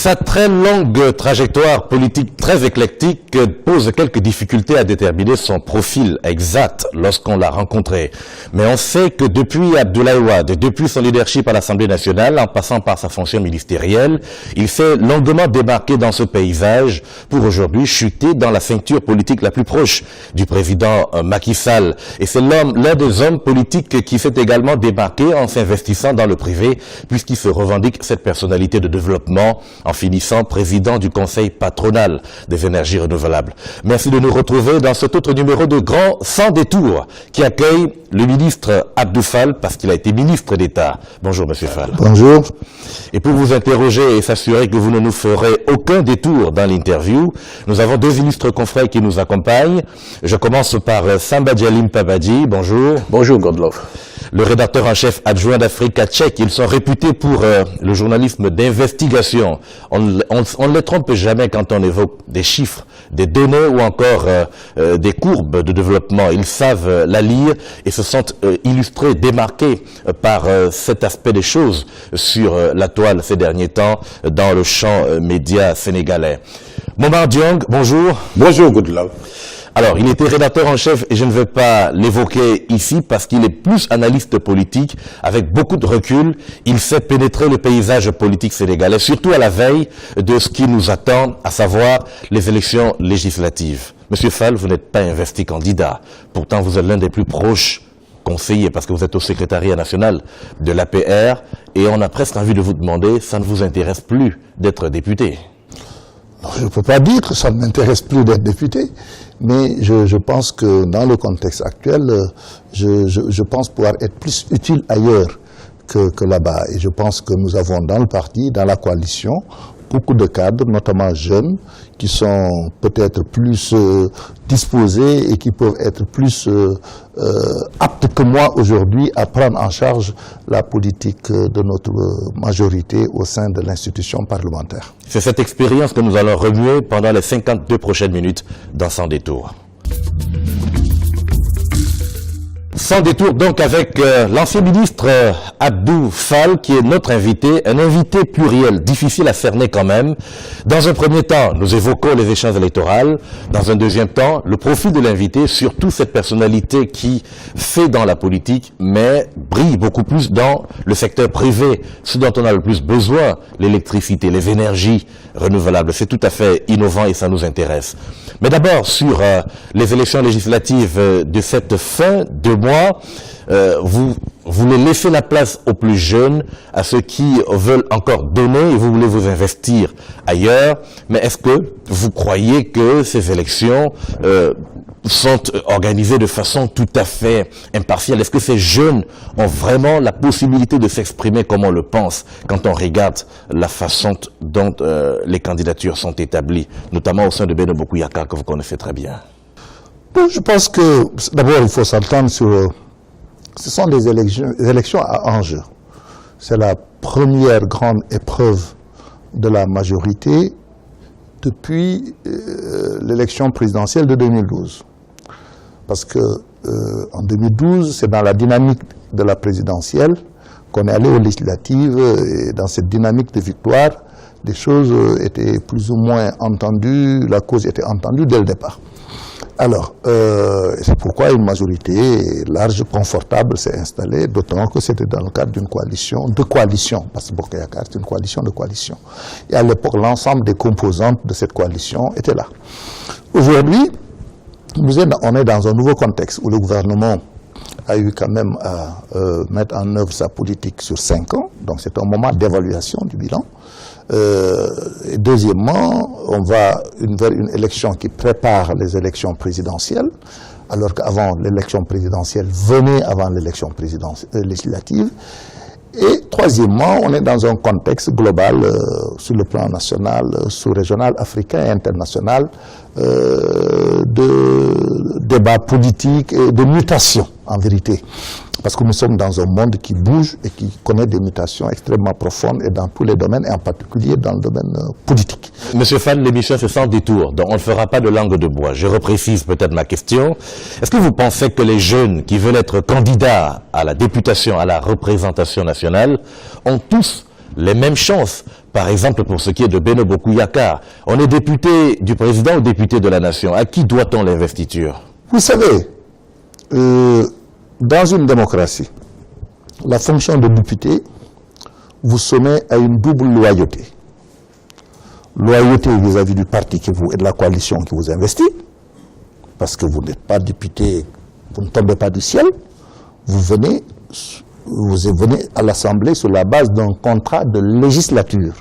Sa très longue trajectoire politique très éclectique pose quelques difficultés à déterminer son profil exact lorsqu'on l'a rencontré. Mais on sait que depuis Abdoulaye Wade, depuis son leadership à l'Assemblée nationale, en passant par sa fonction ministérielle, il s'est longuement démarqué dans ce paysage pour aujourd'hui chuter dans la ceinture politique la plus proche du président Macky Sall. Et c'est l'un des hommes politiques qui s'est également démarqué en s'investissant dans le privé, puisqu'il se revendique cette personnalité de développement en finissant président du Conseil patronal des énergies renouvelables. Merci de nous retrouver dans cet autre numéro de Grand Sans Détour qui accueille le ministre Abdou Fall parce qu'il a été ministre d'État. Bonjour Monsieur Fall. Bonjour. Et pour vous interroger et s'assurer que vous ne nous ferez aucun détour dans l'interview, nous avons deux illustres confrères qui nous accompagnent. Je commence par Samba Djalim Pabadji. Bonjour. Bonjour Godlove. Le rédacteur en chef adjoint d'Africa Tchèque. Ils sont réputés pour le journalisme d'investigation. On ne les trompe jamais quand on évoque des chiffres, des données ou encore des courbes de développement. Ils savent la lire et se sentent illustrés, démarqués par cet aspect des choses sur la toile ces derniers temps dans le champ média sénégalais. Momar Diong, bonjour. Bonjour Godlove. Alors, il était rédacteur en chef et je ne vais pas l'évoquer ici parce qu'il est plus analyste politique. Avec beaucoup de recul, il sait pénétrer le paysage politique sénégalais, surtout à la veille de ce qui nous attend, à savoir les élections législatives. Monsieur Fall, vous n'êtes pas investi candidat. Pourtant, vous êtes l'un des plus proches conseillers parce que vous êtes au secrétariat national de l'APR et on a presque envie de vous demander, ça ne vous intéresse plus d'être député? Je ne peux pas dire que ça ne m'intéresse plus d'être député, mais je pense que dans le contexte actuel, je pense pouvoir être plus utile ailleurs que là-bas. Et je pense que nous avons dans le parti, dans la coalition, beaucoup de cadres, notamment jeunes, qui sont peut-être plus disposés et qui peuvent être plus aptes que moi aujourd'hui à prendre en charge la politique de notre majorité au sein de l'institution parlementaire. C'est cette expérience que nous allons remuer pendant les 52 prochaines minutes dans Sans Détour. Sans détour donc avec l'ancien ministre Abdou Fall qui est notre invité, un invité pluriel, difficile à cerner quand même. Dans un premier temps, nous évoquons les échéances électorales. Dans un deuxième temps, le profil de l'invité, surtout cette personnalité qui fait dans la politique, mais brille beaucoup plus dans le secteur privé, ce dont on a le plus besoin, l'électricité, les énergies renouvelables. C'est tout à fait innovant et ça nous intéresse. Mais d'abord, sur les élections législatives de cette fin de mois, vous voulez laisser la place aux plus jeunes, à ceux qui veulent encore donner et vous voulez vous investir ailleurs. Mais est-ce que vous croyez que ces élections sont organisées de façon tout à fait impartiale? Est-ce que ces jeunes ont vraiment la possibilité de s'exprimer comme on le pense quand on regarde la façon dont les candidatures sont établies, notamment au sein de Beno Bokuyaka que vous connaissez très bien? Je pense que d'abord il faut s'entendre sur... Ce sont des élections à enjeu. C'est la première grande épreuve de la majorité depuis l'élection présidentielle de 2012. Parce que en 2012, c'est dans la dynamique de la présidentielle qu'on est allé aux législatives et dans cette dynamique de victoire, les choses étaient plus ou moins entendues, la cause était entendue dès le départ. Alors, c'est pourquoi une majorité large, confortable s'est installée, d'autant que c'était dans le cadre d'une coalition, parce que Bokuyaka c'est une coalition de coalition. Et à l'époque, l'ensemble des composantes de cette coalition étaient là. Aujourd'hui, on est dans un nouveau contexte où le gouvernement a eu quand même à mettre en œuvre sa politique sur 5 ans, donc c'est un moment d'évaluation du bilan. Et deuxièmement, on va vers une élection qui prépare les élections présidentielles, alors qu'avant l'élection présidentielle venait avant l'élection législative. Et troisièmement, on est dans un contexte global sur le plan national, sous-régional, africain et international, de débats politiques et de mutations en vérité. Parce que nous sommes dans un monde qui bouge et qui connaît des mutations extrêmement profondes et dans tous les domaines, et en particulier dans le domaine politique. Monsieur Fall, l'émission c'est Sans Détour, donc on ne fera pas de langue de bois. Je reprécise peut-être ma question. Est-ce que vous pensez que les jeunes qui veulent être candidats à la députation, à la représentation nationale, ont tous les mêmes chances Par exemple, pour ce qui est de Beno Bokuyakar, on est député du président ou député de la nation. À qui doit-on l'investiture? Vous savez, dans une démocratie, la fonction de député vous soumet à une double loyauté. Loyauté vis-à-vis du parti et de la coalition qui vous investit, parce que vous n'êtes pas député, vous ne tombez pas du ciel, vous venez à l'Assemblée sur la base d'un contrat de législature.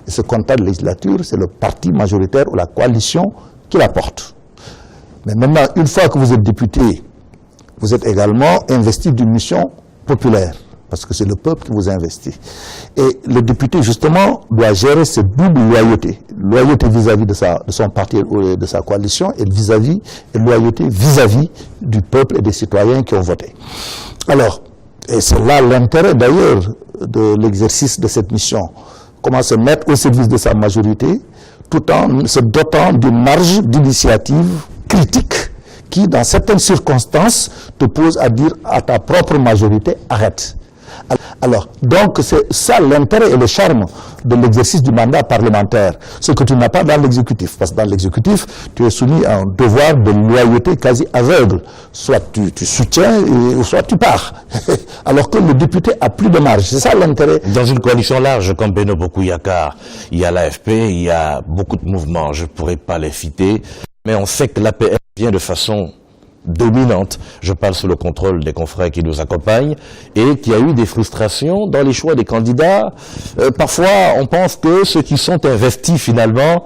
Et ce contrat de législature, c'est le parti majoritaire ou la coalition qui l'apporte. Mais maintenant, une fois que vous êtes député, vous êtes également investi d'une mission populaire, parce que c'est le peuple qui vous investit. Et le député, justement, doit gérer cette double loyauté. Loyauté vis-à-vis de son parti ou de sa coalition, et loyauté vis-à-vis du peuple et des citoyens qui ont voté. Alors, et c'est là l'intérêt d'ailleurs de l'exercice de cette mission. Comment se mettre au service de sa majorité, tout en se dotant d'une marge d'initiative critique qui, dans certaines circonstances, te pose à dire à ta propre majorité, arrête. Alors, donc, c'est ça l'intérêt et le charme de l'exercice du mandat parlementaire, ce que tu n'as pas dans l'exécutif. Parce que dans l'exécutif, tu es soumis à un devoir de loyauté quasi aveugle. Soit tu soutiens, ou soit tu pars. Alors que le député a plus de marge. C'est ça l'intérêt. Dans une coalition large comme Beno Bokuyakar, il y a l'AFP, il y a beaucoup de mouvements, je ne pourrais pas les citer, mais on sait que l'APR vient de façon dominante, je parle sous le contrôle des confrères qui nous accompagnent, et qu'il y a eu des frustrations dans les choix des candidats. Parfois, on pense que ceux qui sont investis finalement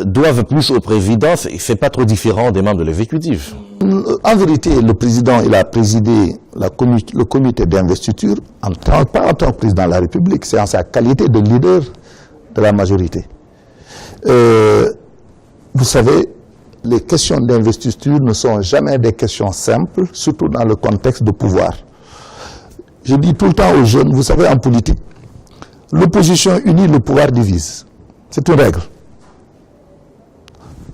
doivent plus au président, c'est pas trop différent des membres de l'exécutif. En vérité, le président, il a présidé le comité d'investiture pas en tant que président de la République, c'est en sa qualité de leader de la majorité. Vous savez, les questions d'investiture ne sont jamais des questions simples, surtout dans le contexte de pouvoir. Je dis tout le temps aux jeunes, vous savez, en politique, l'opposition unie, le pouvoir divise. C'est une règle.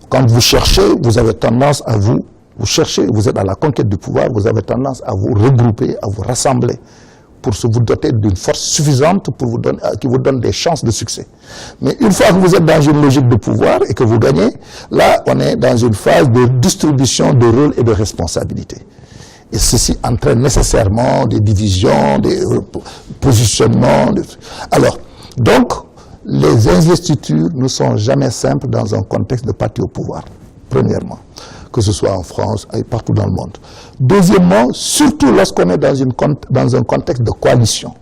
Quand vous cherchez, vous avez tendance à vous cherchez, vous êtes à la conquête du pouvoir, vous avez tendance à vous regrouper, à vous rassembler, pour vous doter d'une force suffisante qui vous donne des chances de succès. Mais une fois que vous êtes dans une logique de pouvoir et que vous gagnez, là, on est dans une phase de distribution de rôles et de responsabilités. Et ceci entraîne nécessairement des divisions, des positionnements. Alors, donc, les investitures ne sont jamais simples dans un contexte de parti au pouvoir, premièrement, que ce soit en France et partout dans le monde. Deuxièmement, surtout lorsqu'on est dans un contexte de coalition.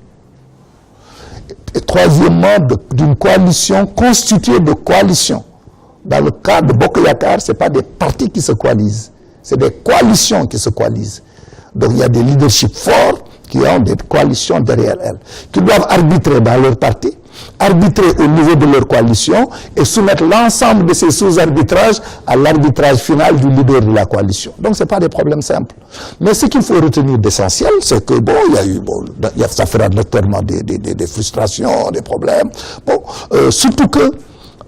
Et troisièmement, d'une coalition constituée de coalitions. Dans le cas de Bokuyakar, ce n'est pas des partis qui se coalisent, c'est des coalitions qui se coalisent. Donc il y a des leaderships forts qui ont des coalitions derrière elles, qui doivent arbitrer dans leur parti, arbitrer au niveau de leur coalition et soumettre l'ensemble de ces sous-arbitrages à l'arbitrage final du leader de la coalition. Donc ce n'est pas des problèmes simples. Mais ce qu'il faut retenir d'essentiel, c'est que ça fera notamment des frustrations, des problèmes. Surtout que,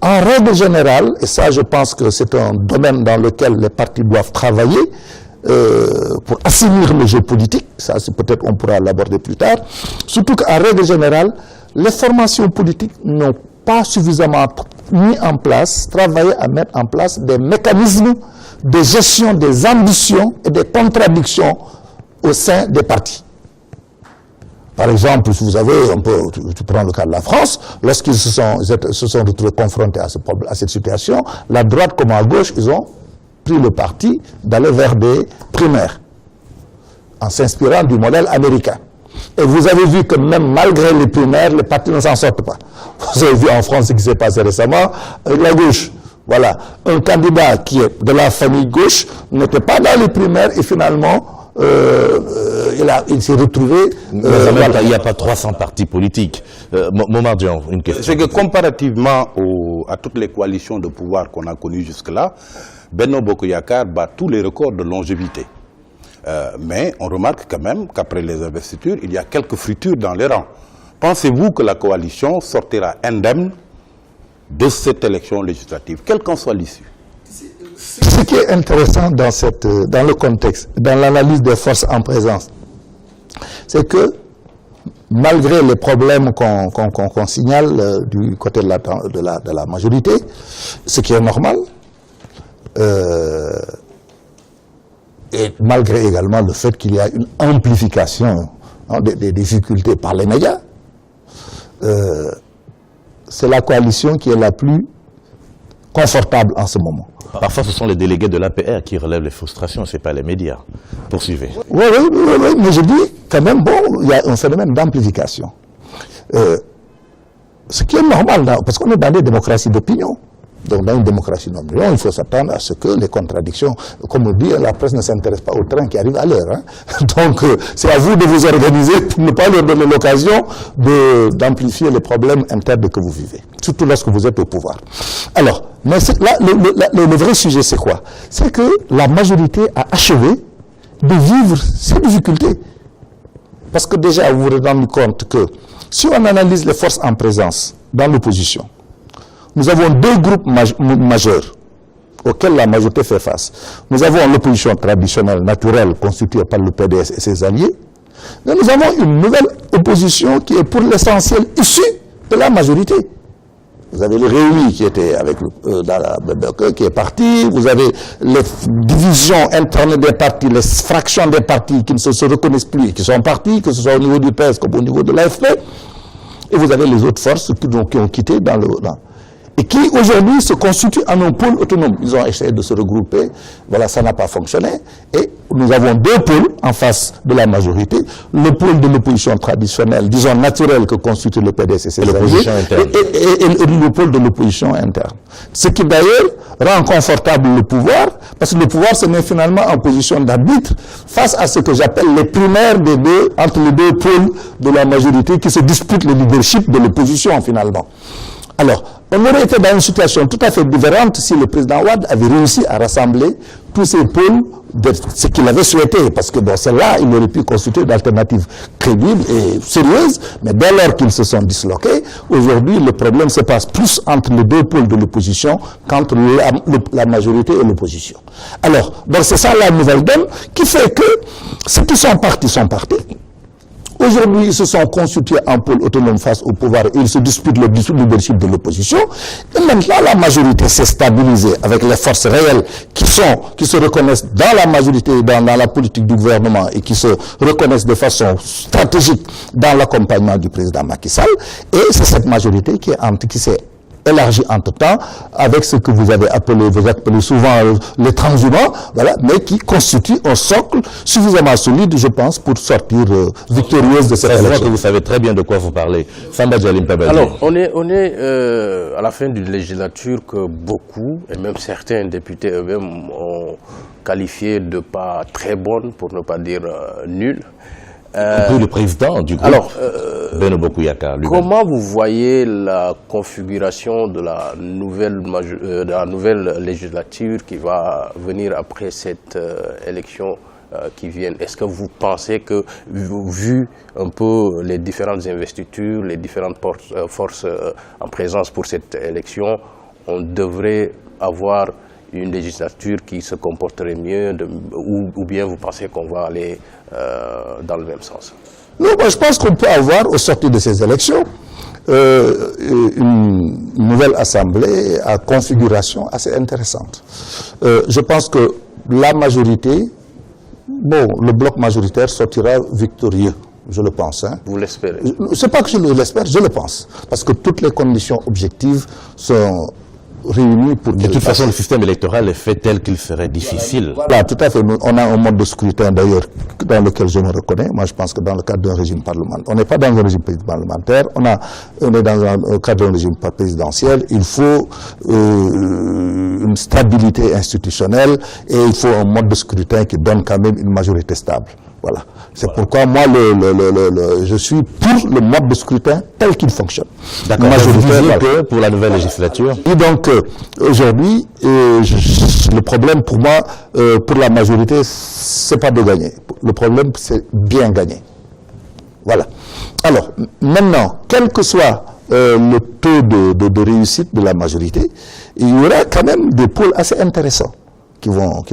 en règle générale, et ça je pense que c'est un domaine dans lequel les partis doivent travailler, pour assainir le jeu politique, ça c'est peut-être on pourra l'aborder plus tard, surtout qu'en règle générale, les formations politiques n'ont pas suffisamment travaillé à mettre en place des mécanismes de gestion des ambitions et des contradictions au sein des partis. Par exemple, vous avez, tu prends le cas de la France, lorsqu'ils se sont retrouvés confrontés à cette situation, la droite comme à gauche, ils ont pris le parti d'aller vers des primaires, en s'inspirant du modèle américain. Et vous avez vu que même malgré les primaires, les partis ne s'en sortent pas. Vous avez vu en France ce qui s'est passé récemment, la gauche. Voilà, un candidat qui est de la famille gauche n'était pas dans les primaires et finalement, il s'est retrouvé... il n'y a pas 300 partis politiques. Momar Dian, une question. C'est que comparativement à toutes les coalitions de pouvoir qu'on a connues jusque-là, Beno Bokuyakar bat tous les records de longévité. Mais on remarque quand même qu'après les investitures, il y a quelques fritures dans les rangs. Pensez-vous que la coalition sortira indemne de cette élection législative, quelle qu'en soit l'issue? Ce qui est intéressant dans le contexte, dans l'analyse des forces en présence, c'est que malgré les problèmes qu'on signale du côté de la majorité, ce qui est normal, et malgré également le fait qu'il y a une amplification des difficultés par les médias, c'est la coalition qui est la plus confortable en ce moment. Parfois, ce sont les délégués de l'APR qui relèvent les frustrations, ce n'est pas les médias. Poursuivez. Oui, mais je dis quand même, bon, il y a un phénomène d'amplification. Ce qui est normal, parce qu'on est dans des démocraties d'opinion. Donc, dans une démocratie d'opinion, il faut s'attendre à ce que les contradictions, comme on dit, la presse ne s'intéresse pas au train qui arrive à l'heure. Hein. Donc, c'est à vous de vous organiser pour ne pas leur donner l'occasion d'amplifier les problèmes internes que vous vivez, surtout lorsque vous êtes au pouvoir. Alors, mais là, le vrai sujet, c'est quoi? C'est que la majorité a achevé de vivre ces difficultés. Parce que déjà, vous vous rendez compte que si on analyse les forces en présence dans l'opposition, nous avons deux groupes majeurs auxquels la majorité fait face. Nous avons l'opposition traditionnelle, naturelle, constituée par le PDS et ses alliés. Mais nous avons une nouvelle opposition qui est pour l'essentiel issue de la majorité. Vous avez les Réunis qui étaient avec qui est parti. Vous avez les divisions internes des partis, les fractions des partis qui ne se reconnaissent plus, qui sont partis, que ce soit au niveau du PS comme au niveau de l'AFP. Et vous avez les autres forces qui ont quitté et qui aujourd'hui se constituent en un pôle autonome. Ils ont essayé de se regrouper, voilà, ça n'a pas fonctionné, et nous avons deux pôles en face de la majorité, le pôle de l'opposition traditionnelle, disons naturelle, que constitue le PDS et ses alliés, et le pôle de l'opposition interne. Ce qui d'ailleurs rend confortable le pouvoir, parce que le pouvoir se met finalement en position d'arbitre face à ce que j'appelle les primaires entre les deux pôles de la majorité qui se disputent le leadership de l'opposition finalement. Alors, on aurait été dans une situation tout à fait différente si le président Wade avait réussi à rassembler tous ces pôles de ce qu'il avait souhaité, parce que dans celle-là, il aurait pu constituer une alternative crédible et sérieuse, mais dès lors qu'ils se sont disloqués, aujourd'hui, le problème se passe plus entre les deux pôles de l'opposition qu'entre la majorité et l'opposition. Alors, donc c'est ça la nouvelle donne qui fait que ceux qui sont partis sont partis. Aujourd'hui, ils se sont constitués en pôle autonome face au pouvoir et ils se disputent le leadership de l'opposition. Et maintenant, la majorité s'est stabilisée avec les forces réelles qui se reconnaissent dans la majorité, dans la politique du gouvernement et qui se reconnaissent de façon stratégique dans l'accompagnement du président Macky Sall. Et c'est cette majorité qui s'est élargi entre-temps avec ce que vous appelez souvent les transhumants, voilà, mais qui constitue un socle suffisamment solide, je pense, pour sortir victorieuse de cette élection. C'est vrai que vous savez très bien de quoi vous parlez. Samba Djalim Pabadji. Alors, on est à la fin d'une législature que beaucoup, et même certains députés eux-mêmes, ont qualifié de pas très bonne, pour ne pas dire nulle. Le président du groupe, Benno Bokk Yakaar. Comment vous voyez la configuration de la nouvelle législature qui va venir après cette élection qui vient? Est-ce que vous pensez que, vu un peu les différentes investitures, les différentes forces en présence pour cette élection, on devrait avoir une législature qui se comporterait mieux, ou bien vous pensez qu'on va aller dans le même sens? Non, moi, je pense qu'on peut avoir, au sortir de ces élections, une nouvelle assemblée à configuration assez intéressante. Je pense que la majorité, le bloc majoritaire sortira victorieux, je le pense. Hein. Vous l'espérez? C'est pas que je l'espère, je le pense. Parce que toutes les conditions objectives sont réunis pour... De toute façon, le système électoral est fait tel qu'il serait difficile. Voilà, tout à fait. On a un mode de scrutin, d'ailleurs, dans lequel je me reconnais. Moi, je pense que dans le cadre d'un régime parlementaire, on n'est pas dans un régime parlementaire, on est dans un cadre d'un régime présidentiel. Il faut une stabilité institutionnelle et il faut un mode de scrutin qui donne quand même une majorité stable. Voilà. C'est pourquoi moi, je suis pour le mode de scrutin tel qu'il fonctionne. D'accord. Vous disiez que pour la nouvelle législature. Et donc, aujourd'hui, le problème pour moi, pour la majorité, c'est pas de gagner. Le problème, c'est bien gagner. Voilà. Alors, maintenant, quel que soit le taux de réussite de la majorité, il y aura quand même des pôles assez intéressants qui vont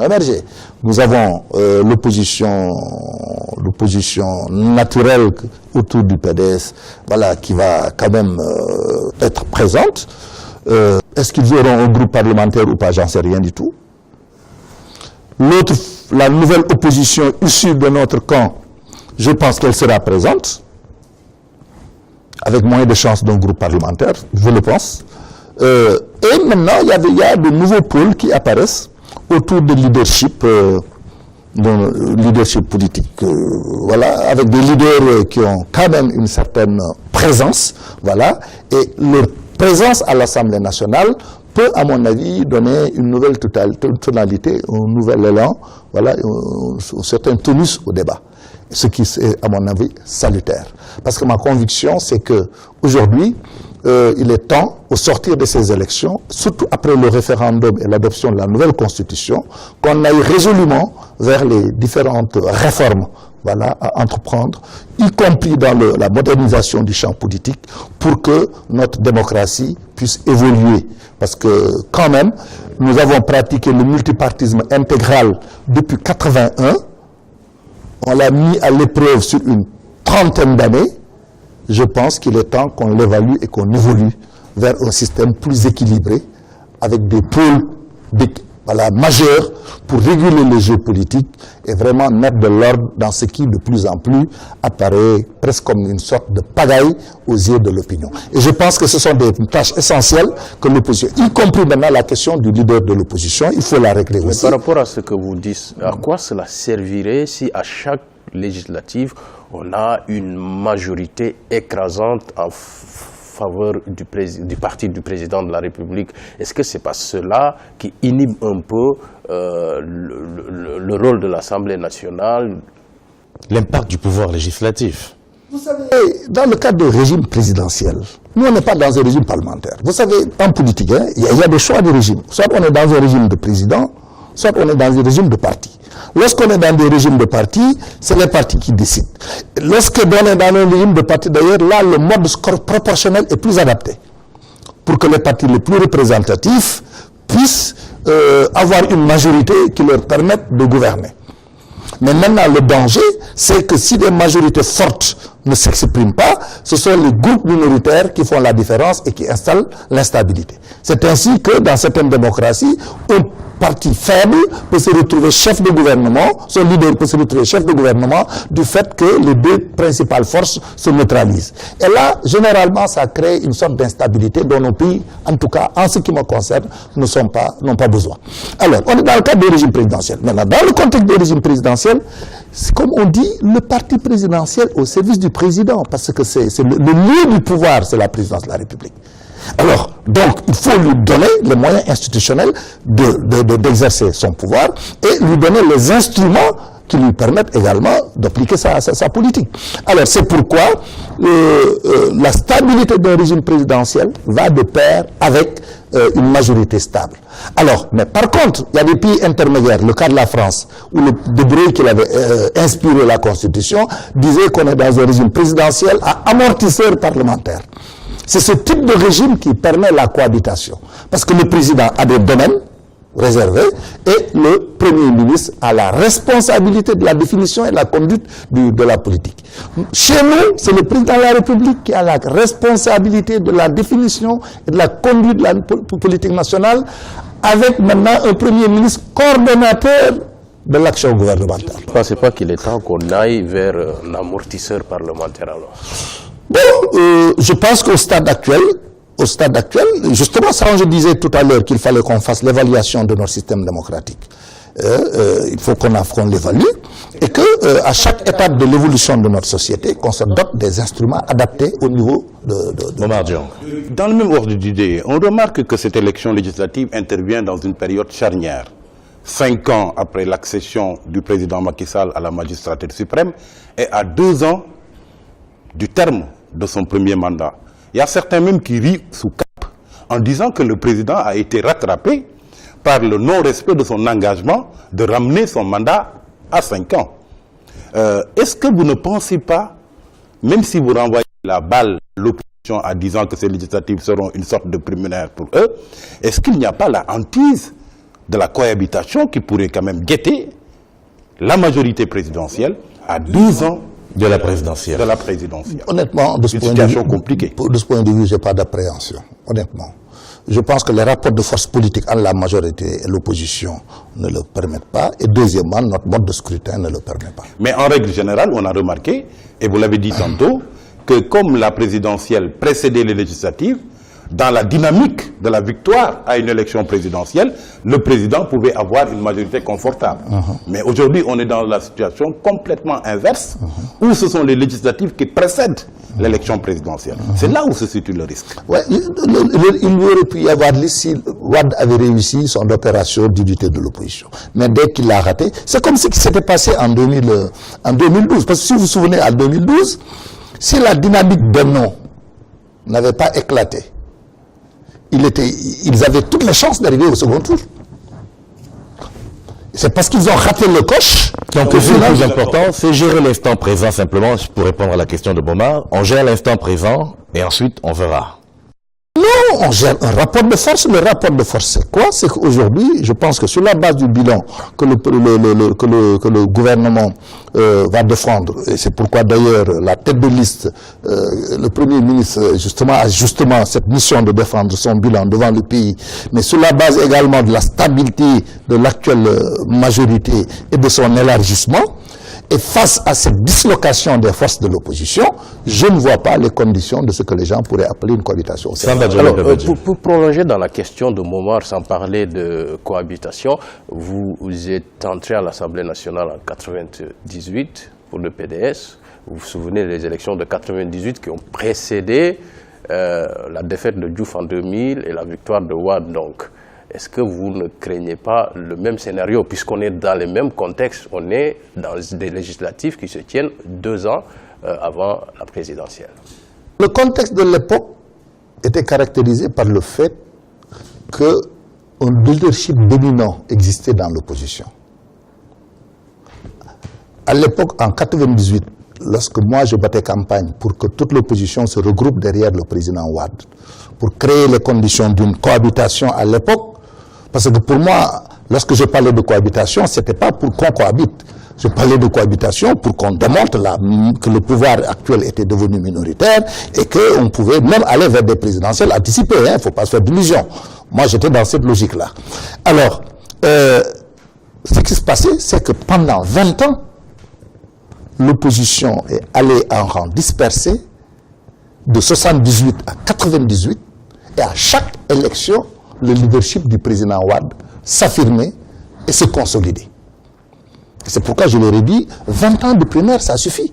émerger. Nous avons l'opposition l'opposition naturelle autour du PDS, voilà, qui va quand même être présente. Est-ce qu'ils auront un groupe parlementaire ou pas? J'en sais rien du tout. L'autre, la nouvelle opposition issue de notre camp, je pense qu'elle sera présente, avec moins de chances d'un groupe parlementaire, je le pense. Et maintenant, il y a de nouveaux pôles qui apparaissent autour de leadership politique, voilà, avec des leaders qui ont quand même une certaine présence, voilà, et leur présence à l'Assemblée nationale peut, à mon avis, donner une nouvelle tonalité, un nouvel élan, voilà, un certain tonus au débat. Ce qui est, à mon avis, salutaire. Parce que ma conviction, c'est que aujourd'hui, il est temps, au sortir de ces élections, surtout après le référendum et l'adoption de la nouvelle constitution, qu'on aille résolument vers les différentes réformes, voilà, à entreprendre, y compris dans la modernisation du champ politique, pour que notre démocratie puisse évoluer. Parce que, quand même, nous avons pratiqué le multipartisme intégral depuis 1981. On l'a mis à l'épreuve sur une trentaine d'années. Je pense qu'il est temps qu'on l'évalue et qu'on évolue vers un système plus équilibré, avec des pôles majeurs pour réguler les jeux politiques et vraiment mettre de l'ordre dans ce qui de plus en plus apparaît presque comme une sorte de pagaille aux yeux de l'opinion. Et je pense que ce sont des tâches essentielles que l'opposition, y compris maintenant la question du leader de l'opposition, il faut la régler aussi. Par rapport à ce que vous dites, à quoi cela servirait si à chaque législative, on a une majorité écrasante en faveur du parti du président de la République? Est-ce que ce n'est pas cela qui inhibe un peu le rôle de l'Assemblée nationale? L'impact du pouvoir législatif. Vous savez, dans le cadre du régime présidentiel, nous on n'est pas dans un régime parlementaire. Vous savez, en politique, il y a des choix de régime. Soit on est dans un régime de président, soit on est dans un régime de parti. Lorsqu'on est dans des régimes de parti, c'est les partis qui décident. Lorsqu'on est dans un régime de parti, d'ailleurs, là, le mode score proportionnel est plus adapté pour que les partis les plus représentatifs puissent avoir une majorité qui leur permette de gouverner. Mais maintenant, le danger, c'est que si des majorités fortes ne s'expriment pas, ce sont les groupes minoritaires qui font la différence et qui installent l'instabilité. C'est ainsi que, dans certaines démocraties, un parti faible peut se retrouver chef de gouvernement, son leader peut se retrouver chef de gouvernement, du fait que les deux principales forces se neutralisent. Et là, généralement, ça crée une sorte d'instabilité dont nos pays, en tout cas, en ce qui me concerne, n'ont pas besoin. Alors, on est dans le cadre du régime présidentiel. Maintenant, dans le contexte du régime présidentiel, c'est comme on dit, le parti présidentiel au service du président, parce que c'est le lieu du pouvoir, c'est la présidence de la République. Alors, donc, il faut lui donner les moyens institutionnels d'exercer son pouvoir et lui donner les instruments qui lui permettent également d'appliquer sa politique. Alors, c'est pourquoi la stabilité d'un régime présidentiel va de pair avec une majorité stable. Alors, mais par contre, il y a des pays intermédiaires, le cas de la France, où le De Broglie, qui avait inspiré la Constitution, disait qu'on est dans un régime présidentiel à amortisseur parlementaire. C'est ce type de régime qui permet la cohabitation. Parce que le président a des domaines réservés et le Premier ministre a la responsabilité de la définition et de la conduite de la politique. Chez nous, c'est le président de la République qui a la responsabilité de la définition et de la conduite de la politique nationale, avec maintenant un Premier ministre coordonnateur de l'action gouvernementale. Vous ne pensez pas qu'il est temps qu'on aille vers un amortisseur parlementaire alors? Bon, je pense qu'au stade actuel, justement, ça, je disais tout à l'heure qu'il fallait qu'on fasse l'évaluation de notre système démocratique. Il faut qu'on l'évalue et que à chaque étape de l'évolution de notre société, qu'on se dote des instruments adaptés au niveau de Momar Diong. Dans le même ordre d'idée, on remarque que cette élection législative intervient dans une période charnière. 5 ans après l'accession du président Macky Sall à la magistrature suprême et à 2 ans du terme de son premier mandat. Il y a certains même qui rient sous cap en disant que le président a été rattrapé par le non-respect de son engagement de ramener son mandat à 5 ans. Est-ce que vous ne pensez pas, même si vous renvoyez la balle à l'opposition en disant que ces législatives seront une sorte de préliminaire pour eux, est-ce qu'il n'y a pas la hantise de la cohabitation qui pourrait quand même guetter la majorité présidentielle à 12 ans de la présidentielle. Honnêtement, de ce point de vue, je n'ai pas d'appréhension. Honnêtement. Je pense que les rapports de force politique entre la majorité et l'opposition ne le permettent pas. Et deuxièmement, notre mode de scrutin ne le permet pas. Mais en règle générale, on a remarqué, et vous l'avez dit tantôt, que comme la présidentielle précédait les législatives, dans la dynamique de la victoire à une élection présidentielle, le président pouvait avoir une majorité confortable. Mais aujourd'hui, on est dans la situation complètement inverse, où ce sont les législatives qui précèdent l'élection présidentielle. C'est là où se situe le risque. Ouais, il aurait pu y avoir si Wade avait réussi son opération d'unité de l'opposition. Mais dès qu'il l'a raté, c'est comme ce qui s'était passé en 2012. Parce que si vous vous souvenez, en 2012, si la dynamique Benno n'avait pas éclaté, ils avaient toutes les chances d'arriver au second tour. C'est parce qu'ils ont raté le coche. Donc le plus important, c'est gérer l'instant présent simplement, pour répondre à la question de Bomar. On gère l'instant présent et ensuite on verra. Non, on gère un rapport de force. Le rapport de force, c'est quoi? C'est qu'aujourd'hui, je pense que sur la base du bilan que le gouvernement va défendre, et c'est pourquoi d'ailleurs la tête de liste, le Premier ministre a justement cette mission de défendre son bilan devant le pays, mais sur la base également de la stabilité de l'actuelle majorité et de son élargissement. Et face à cette dislocation des forces de l'opposition, je ne vois pas les conditions de ce que les gens pourraient appeler une cohabitation. Alors, pour prolonger dans la question de Momar, sans parler de cohabitation, vous êtes entré à l'Assemblée nationale en 1998 pour le PDS. Vous vous souvenez des élections de 1998 qui ont précédé la défaite de Diouf en 2000 et la victoire de Wade. Donc, est-ce que vous ne craignez pas le même scénario, puisqu'on est dans le même contexte, on est dans des législatives qui se tiennent 2 ans avant la présidentielle? Le contexte de l'époque était caractérisé par le fait qu'un leadership dominant existait dans l'opposition. À l'époque, en 1998, lorsque moi je battais campagne pour que toute l'opposition se regroupe derrière le président Wade, pour créer les conditions d'une cohabitation à l'époque, parce que pour moi, lorsque je parlais de cohabitation, ce n'était pas pour qu'on cohabite. Je parlais de cohabitation pour qu'on démontre que le pouvoir actuel était devenu minoritaire et qu'on pouvait même aller vers des présidentielles anticipées. Il ne faut pas se faire d'illusions. Moi, j'étais dans cette logique-là. Alors, ce qui se passait, c'est que pendant 20 ans, l'opposition est allée en rang dispersé de 78 à 98 et à chaque élection, le leadership du président Wade s'affirmait et se consolidait. C'est pourquoi je leur ai dit, 20 ans de primaire, ça suffit.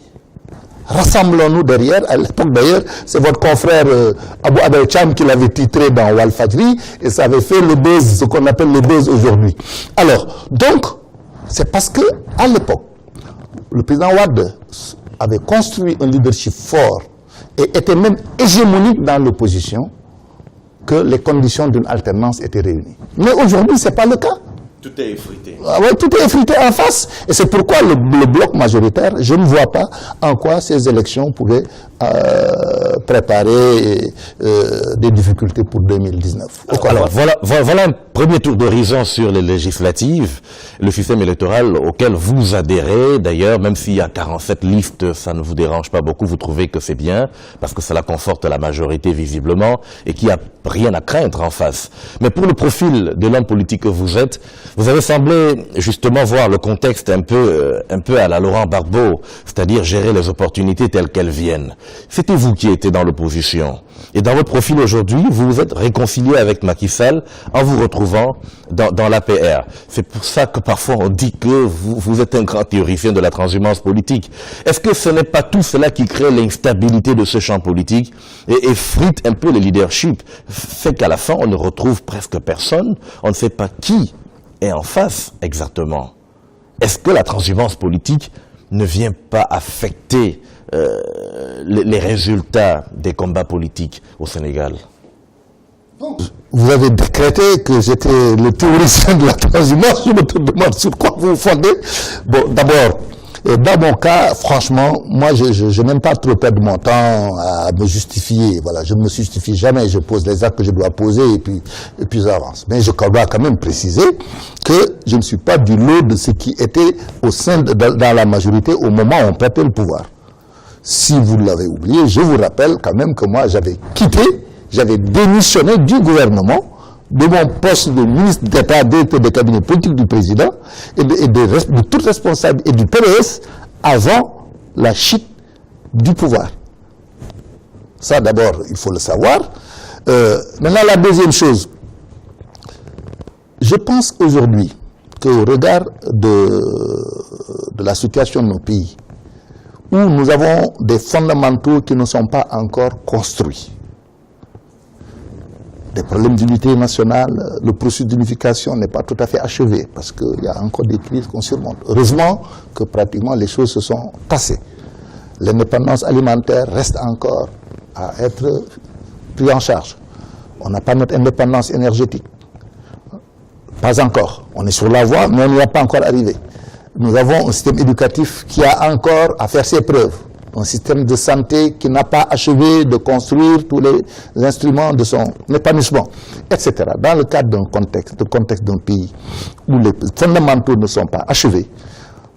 Rassemblons-nous derrière. À l'époque d'ailleurs, c'est votre confrère Abou Abel Cham qui l'avait titré dans Walfadjri et ça avait fait le buzz, ce qu'on appelle le buzz aujourd'hui. Alors, donc, c'est parce que à l'époque, le président Wade avait construit un leadership fort et était même hégémonique dans l'opposition, que les conditions d'une alternance étaient réunies. Mais aujourd'hui, ce n'est pas le cas. Tout est effrité. Ah ouais, tout est effrité en face. Et c'est pourquoi le bloc majoritaire, je ne vois pas en quoi ces élections pouvaient préparer des difficultés pour 2019. Alors, voilà un premier tour d'horizon sur les législatives, le système électoral auquel vous adhérez. D'ailleurs, même s'il y a 47 listes, ça ne vous dérange pas beaucoup, vous trouvez que c'est bien, parce que cela conforte la majorité visiblement, et qu'il n'y a rien à craindre en face. Mais pour le profil de l'homme politique que vous êtes, vous avez semblé justement voir le contexte un peu à la Laurent Gbagbo, c'est-à-dire gérer les opportunités telles qu'elles viennent. C'était vous qui étiez dans l'opposition. Et dans votre profil aujourd'hui, vous vous êtes réconcilié avec Macky Sall en vous retrouvant dans l'APR. C'est pour ça que parfois on dit que vous êtes un grand théoricien de la transhumance politique. Est-ce que ce n'est pas tout cela qui crée l'instabilité de ce champ politique et effrite un peu le leadership, fait qu'à la fin on ne retrouve presque personne, on ne sait pas qui est en face exactement? Est-ce que la transhumance politique ne vient pas affecter les résultats des combats politiques au Sénégal? Vous avez décrété que j'étais le théoricien de la transhumance. Je me demande sur quoi vous vous fondez. Bon, d'abord, Et dans mon cas, franchement, moi, je n'aime pas trop perdre mon temps à me justifier. Voilà, je ne me justifie jamais. Je pose les actes que je dois poser et puis j'avance. Mais je dois quand même préciser que je ne suis pas du lot de ce qui était au sein dans la majorité au moment où on perdait le pouvoir. Si vous l'avez oublié, je vous rappelle quand même que moi, j'avais démissionné du gouvernement, de mon poste de ministre d'État, directeur de cabinet politique du président, et de toute responsabilité, et du PDS, avant la chute du pouvoir. Ça, d'abord, il faut le savoir. Maintenant, la deuxième chose. Je pense aujourd'hui qu'au regard de la situation de nos pays, où nous avons des fondamentaux qui ne sont pas encore construits, des problèmes d'unité nationale, le processus d'unification n'est pas tout à fait achevé parce qu'il y a encore des crises qu'on surmonte. Heureusement que pratiquement les choses se sont tassées. L'indépendance alimentaire reste encore à être prise en charge. On n'a pas notre indépendance énergétique. Pas encore. On est sur la voie, mais on n'y est pas encore arrivé. Nous avons un système éducatif qui a encore à faire ses preuves. Un système de santé qui n'a pas achevé de construire tous les instruments de son épanouissement, etc. Dans le cadre d'un contexte d'un pays où les fondamentaux ne sont pas achevés,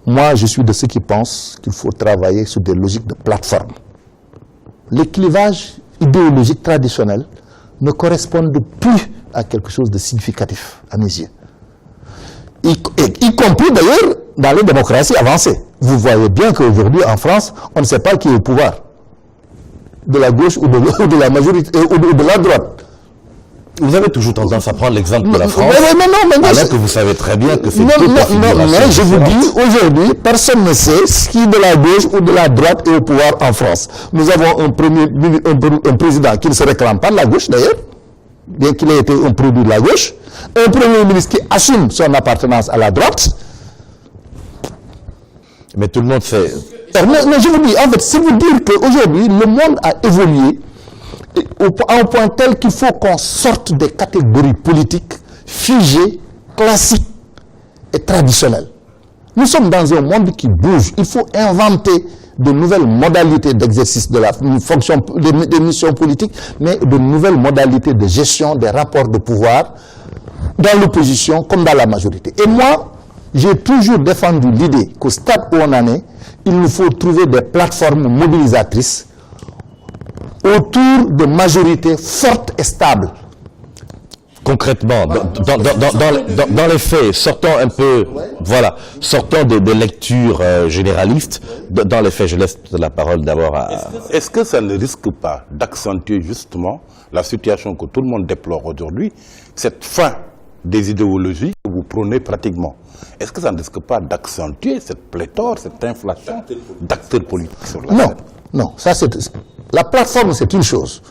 moi je suis de ceux qui pensent qu'il faut travailler sur des logiques de plateforme. Les clivages idéologiques traditionnels ne correspondent plus à quelque chose de significatif à mes yeux. Y compris d'ailleurs dans les démocraties avancées. Vous voyez bien qu'aujourd'hui en France, on ne sait pas qui est au pouvoir. De la gauche ou de la majorité, ou de la droite. Vous avez toujours tendance à prendre l'exemple de la France, mais alors que vous savez très bien que c'est toute mais je vous dis, aujourd'hui, personne ne sait qui de la gauche ou de la droite est au pouvoir en France. Nous avons un président qui ne se réclame pas de la gauche d'ailleurs, bien qu'il ait été un produit de la gauche, un premier ministre qui assume son appartenance à la droite. Mais tout le monde fait... Mais je vous dis, en fait, c'est vous dire qu'aujourd'hui, le monde a évolué à un point tel qu'il faut qu'on sorte des catégories politiques figées, classiques et traditionnelles. Nous sommes dans un monde qui bouge. Il faut inventer de nouvelles modalités d'exercice de la fonction, des missions politiques, mais de nouvelles modalités de gestion des rapports de pouvoir dans l'opposition comme dans la majorité. Et moi, j'ai toujours défendu l'idée qu'au stade où on en est, il nous faut trouver des plateformes mobilisatrices autour de majorités fortes et stables. Concrètement, dans les faits, sortons un peu, voilà, sortons des lectures généralistes. Dans les faits, je laisse la parole d'abord à... Est-ce que ça ne risque pas d'accentuer justement la situation que tout le monde déplore aujourd'hui, cette fin des idéologies que vous prônez pratiquement? Est-ce que ça ne risque pas d'accentuer cette pléthore, cette inflation d'acteurs politiques sur la scène? Non, ça c'est... La plateforme, c'est une chose.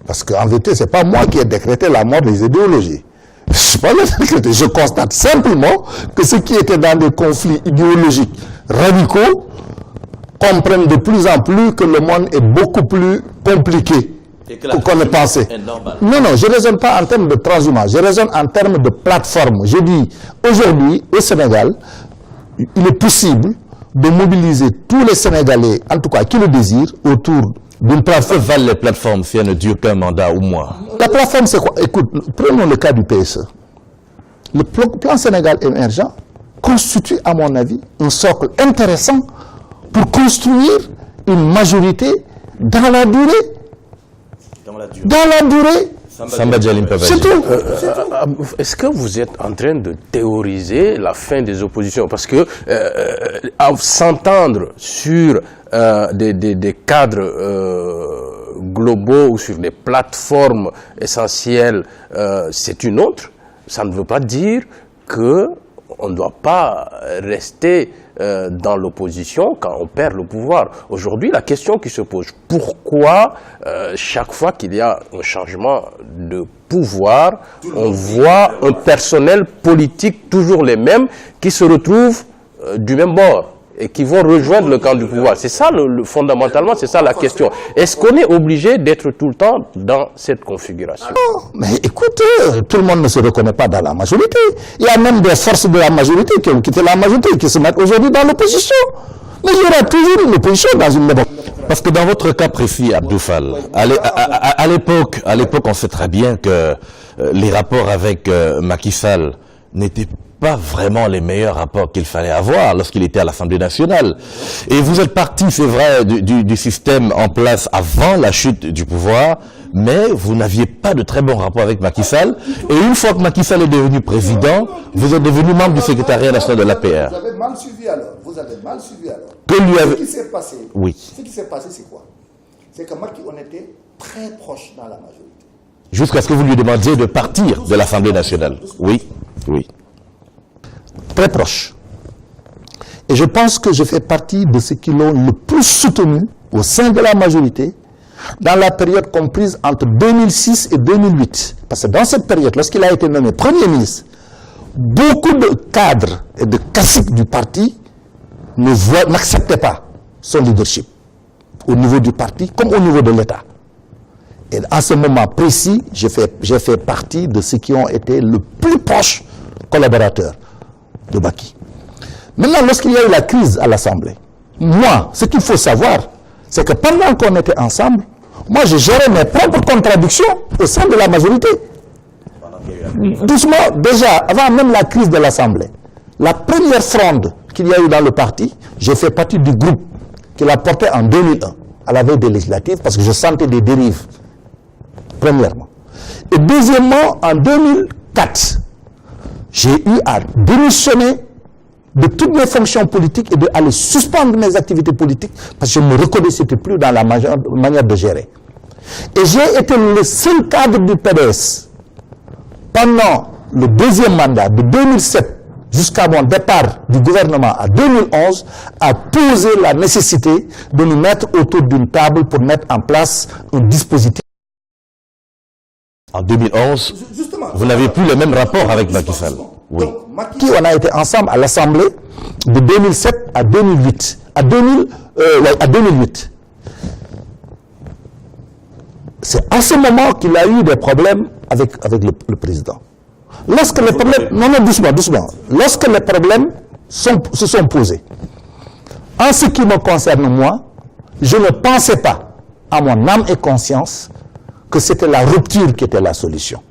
Parce qu'en vérité, ce n'est pas moi qui ai décrété la mort des idéologies. Je constate simplement que ceux qui étaient dans des conflits idéologiques radicaux comprennent de plus en plus que le monde est beaucoup plus compliqué qu'on ne pensait. Non, je ne raisonne pas en termes de transhumance, je raisonne en termes de plateforme. Je dis, aujourd'hui, au Sénégal, il est possible de mobiliser tous les Sénégalais, en tout cas qui le désirent, autour d'une plateforme. Que valent les plateformes si elles ne durent qu'un mandat ou moins? La plateforme, c'est quoi? Écoute, prenons le cas du PSE. Le plan Sénégal émergent constitue, à mon avis, un socle intéressant pour construire une majorité dans la durée. Dans la durée. Samba Djalim Papa. C'est tout. Est-ce que vous êtes en train de théoriser la fin des oppositions? Parce que s'entendre sur des cadres globaux ou sur des plateformes essentielles, c'est une autre. Ça ne veut pas dire qu'on ne doit pas rester dans l'opposition quand on perd le pouvoir. Aujourd'hui, la question qui se pose, pourquoi chaque fois qu'il y a un changement de pouvoir, on voit un personnel politique toujours les mêmes qui se retrouvent du même bord? et qui vont rejoindre le camp du pouvoir. C'est ça, fondamentalement, c'est ça la question. Est-ce qu'on est obligé d'être tout le temps dans cette configuration? Non, mais écoute, tout le monde ne se reconnaît pas dans la majorité. Il y a même des forces de la majorité qui ont quitté la majorité, qui se mettent aujourd'hui dans l'opposition. Mais il y aura toujours une opposition dans une démocratie. Parce que dans votre cas précis, Abdou Fall, à l'époque, on sait très bien que les rapports avec Macky Sall n'étaient pas vraiment les meilleurs rapports qu'il fallait avoir lorsqu'il était à l'Assemblée nationale. Et vous êtes parti, c'est vrai, du système en place avant la chute du pouvoir, mais vous n'aviez pas de très bons rapports avec Macky Sall. Et une fois que Macky Sall est devenu président, vous êtes devenu membre du secrétariat national de l'APR. Vous avez mal suivi alors. Vous avez mal suivi alors. Ce qui s'est passé, oui. Ce qui s'est passé, c'est quoi? C'est que Macky, on était très proche dans la majorité. Jusqu'à ce que vous lui demandiez de partir de l'Assemblée nationale. Oui, oui. Très proche. Et je pense que je fais partie de ceux qui l'ont le plus soutenu au sein de la majorité dans la période comprise entre 2006 et 2008. Parce que dans cette période, lorsqu'il a été nommé Premier ministre, beaucoup de cadres et de caciques du parti n'acceptaient pas son leadership au niveau du parti comme au niveau de l'État. Et à ce moment précis, j'ai fait partie de ceux qui ont été le plus proches collaborateurs de Macky. Maintenant, lorsqu'il y a eu la crise à l'Assemblée, moi, ce qu'il faut savoir, c'est que pendant qu'on était ensemble, moi, je gérais mes propres contradictions au sein de la majorité. Doucement, déjà, avant même la crise de l'Assemblée, la première fronde qu'il y a eu dans le parti, j'ai fait partie du groupe qui l'a porté en 2001, à la veille des législatives, parce que je sentais des dérives, premièrement. Et deuxièmement, en 2004, j'ai eu à démissionner de toutes mes fonctions politiques et d'aller suspendre mes activités politiques parce que je ne me reconnaissais plus dans la manière de gérer. Et j'ai été le seul cadre du PDS pendant le deuxième mandat de 2007 jusqu'à mon départ du gouvernement en 2011 à poser la nécessité de nous mettre autour d'une table pour mettre en place un dispositif. En 2011, vous n'avez plus le même rapport avec Macky Sall. Oui. Donc, Macky, on a été ensemble à l'Assemblée de 2007 à 2008. À 2008. C'est à ce moment qu'il a eu des problèmes avec le président. Lorsque les problèmes... Non, doucement. Lorsque les problèmes se sont posés, en ce qui me concerne moi, je ne pensais pas, à mon âme et conscience, que c'était la rupture qui était la solution.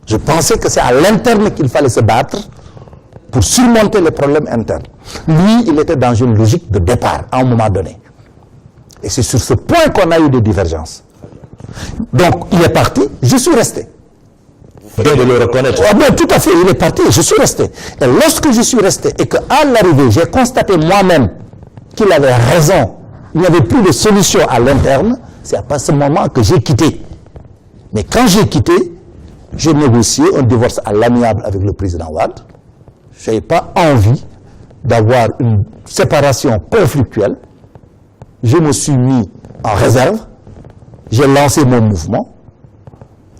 Je pensais que c'est à l'interne qu'il fallait se battre pour surmonter les problèmes internes. Lui, il était dans une logique de départ à un moment donné. Et c'est sur ce point qu'on a eu des divergences. Donc, il est parti, je suis resté. Vous devez le reconnaître. Ah ben, tout à fait, il est parti, je suis resté. Et lorsque je suis resté et qu'à l'arrivée, j'ai constaté moi-même qu'il avait raison, il n'y avait plus de solution à l'interne, c'est à ce moment que j'ai quitté. Mais quand j'ai quitté, j'ai négocié un divorce à l'amiable avec le président Wade. Je n'avais pas envie d'avoir une séparation conflictuelle. Je me suis mis en réserve. J'ai lancé mon mouvement.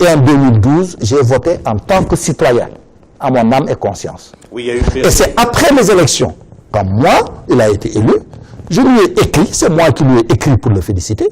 Et en 2012, j'ai voté en tant que citoyen, à mon âme et conscience. Oui, il y a eu... Et c'est après les élections, quand moi, il a été élu, je lui ai écrit, c'est moi qui lui ai écrit pour le féliciter,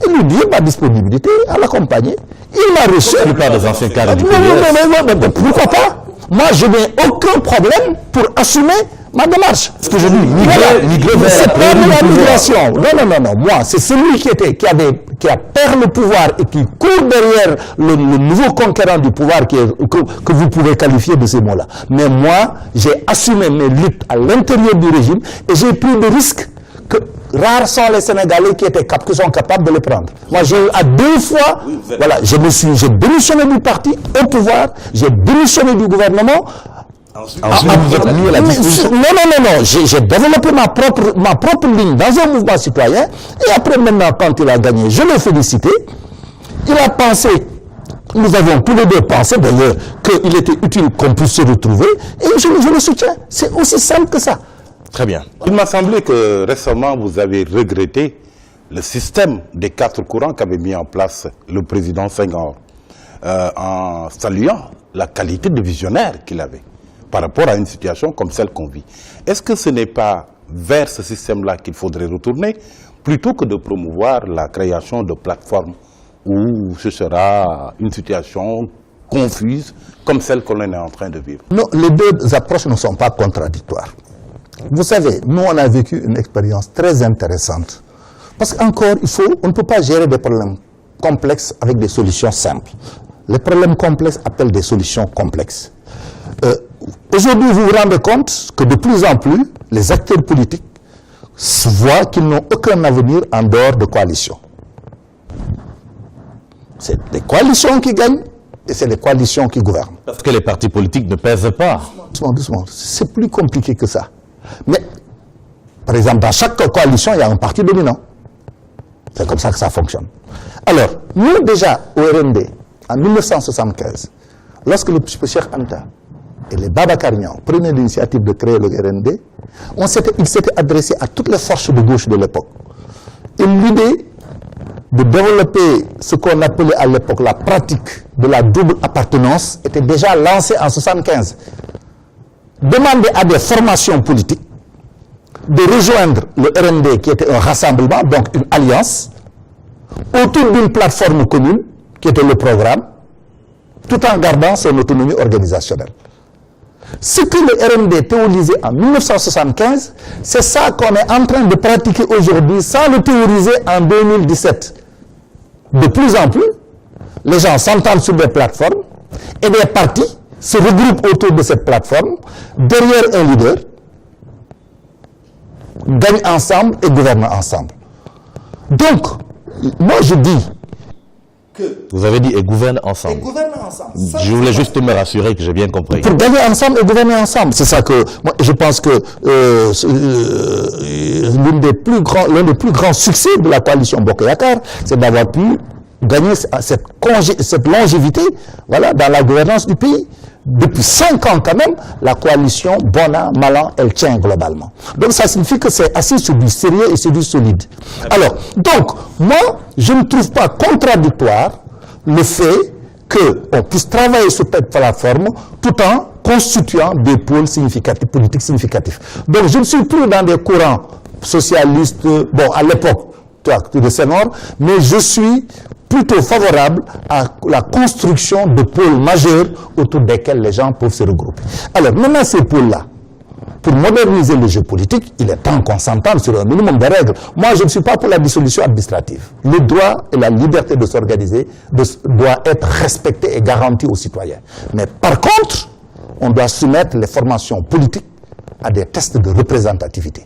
et lui dire ma disponibilité à l'accompagner. Il m'a reçu. La plupart des anciens cadres du PDS. Non, pourquoi pas? Moi, je n'ai aucun problème pour assumer ma démarche. Ce que je dis, migrer vers c'est pas de la pouvoir. migration. Non. Moi, c'est celui qui a perdu le pouvoir et qui court derrière le nouveau conquérant du pouvoir que vous pouvez qualifier de ces mots-là. Mais moi, j'ai assumé mes luttes à l'intérieur du régime et j'ai pris des risques que rares sont les Sénégalais qui sont capables de les prendre. Moi, j'ai eu à 2 fois, voilà, j'ai démissionné du parti au pouvoir, j'ai démissionné du gouvernement. Ensuite, vous êtes mis à la disposition. Non. J'ai développé ma propre ligne dans un mouvement citoyen. Et après, maintenant, quand il a gagné, je l'ai félicité. Il a pensé, nous avons tous les deux pensé d'ailleurs, qu'il était utile qu'on puisse se retrouver. Et je le soutiens. C'est aussi simple que ça. Très bien. Il m'a semblé que récemment, vous avez regretté le système des 4 courants qu'avait mis en place le président Senghor, en saluant la qualité de visionnaire qu'il avait. par rapport à une situation comme celle qu'on vit. Est-ce que ce n'est pas vers ce système-là qu'il faudrait retourner, plutôt que de promouvoir la création de plateformes où ce sera une situation confuse comme celle qu'on est en train de vivre? Non, les deux approches ne sont pas contradictoires. Vous savez, nous on a vécu une expérience très intéressante. Parce qu'encore, on ne peut pas gérer des problèmes complexes avec des solutions simples. Les problèmes complexes appellent des solutions complexes. Aujourd'hui, vous vous rendez compte que de plus en plus, les acteurs politiques voient qu'ils n'ont aucun avenir en dehors de coalitions. C'est les coalitions qui gagnent et c'est les coalitions qui gouvernent. Parce que les partis politiques ne pèsent pas. Doucement, doucement. C'est plus compliqué que ça. Mais, par exemple, dans chaque coalition, il y a un parti dominant. C'est comme ça que ça fonctionne. Alors, nous déjà, au RND, en 1975, lorsque le Cheikh Anta et les Babacar Niang prenaient l'initiative de créer le RND, ils s'étaient adressés à toutes les forces de gauche de l'époque. Et l'idée de développer ce qu'on appelait à l'époque la pratique de la double appartenance était déjà lancée en 1975. Demander à des formations politiques de rejoindre le RND, qui était un rassemblement, donc une alliance, autour d'une plateforme commune, qui était le programme, tout en gardant son autonomie organisationnelle. Ce que le RND théorisait en 1975, c'est ça qu'on est en train de pratiquer aujourd'hui sans le théoriser en 2017. De plus en plus, les gens s'entendent sur des plateformes et des partis se regroupent autour de cette plateforme, derrière un leader, gagnent ensemble et gouvernent ensemble. Donc, moi je dis que... Vous avez dit et gouvernent ensemble. Et gouvernent ensemble. Je voulais juste me rassurer que j'ai bien compris. Pour gagner ensemble et gouverner ensemble. C'est ça que, moi, je pense que l'un des plus grands succès de la coalition Bokk Yakaar, c'est d'avoir pu gagner cette longévité, voilà, dans la gouvernance du pays. Depuis 5 ans quand même, la coalition, bon an, mal an, elle tient globalement. Donc ça signifie que c'est assis sur du sérieux et sur du solide. Alors, donc, moi, je ne trouve pas contradictoire le fait qu'on puisse travailler sur cette plateforme tout en constituant des pôles significatifs, politiques significatifs. Donc je ne suis plus dans des courants socialistes, bon, à l'époque de Senghor, mais je suis plutôt favorable à la construction de pôles majeurs autour desquels les gens peuvent se regrouper. Alors, maintenant, ces pôles-là, pour moderniser le jeu politique, il est temps qu'on s'entende sur un minimum de règles. Moi, je ne suis pas pour la dissolution administrative. Le droit et la liberté de s'organiser doit être respecté et garanti aux citoyens. Mais par contre, on doit soumettre les formations politiques à des tests de représentativité.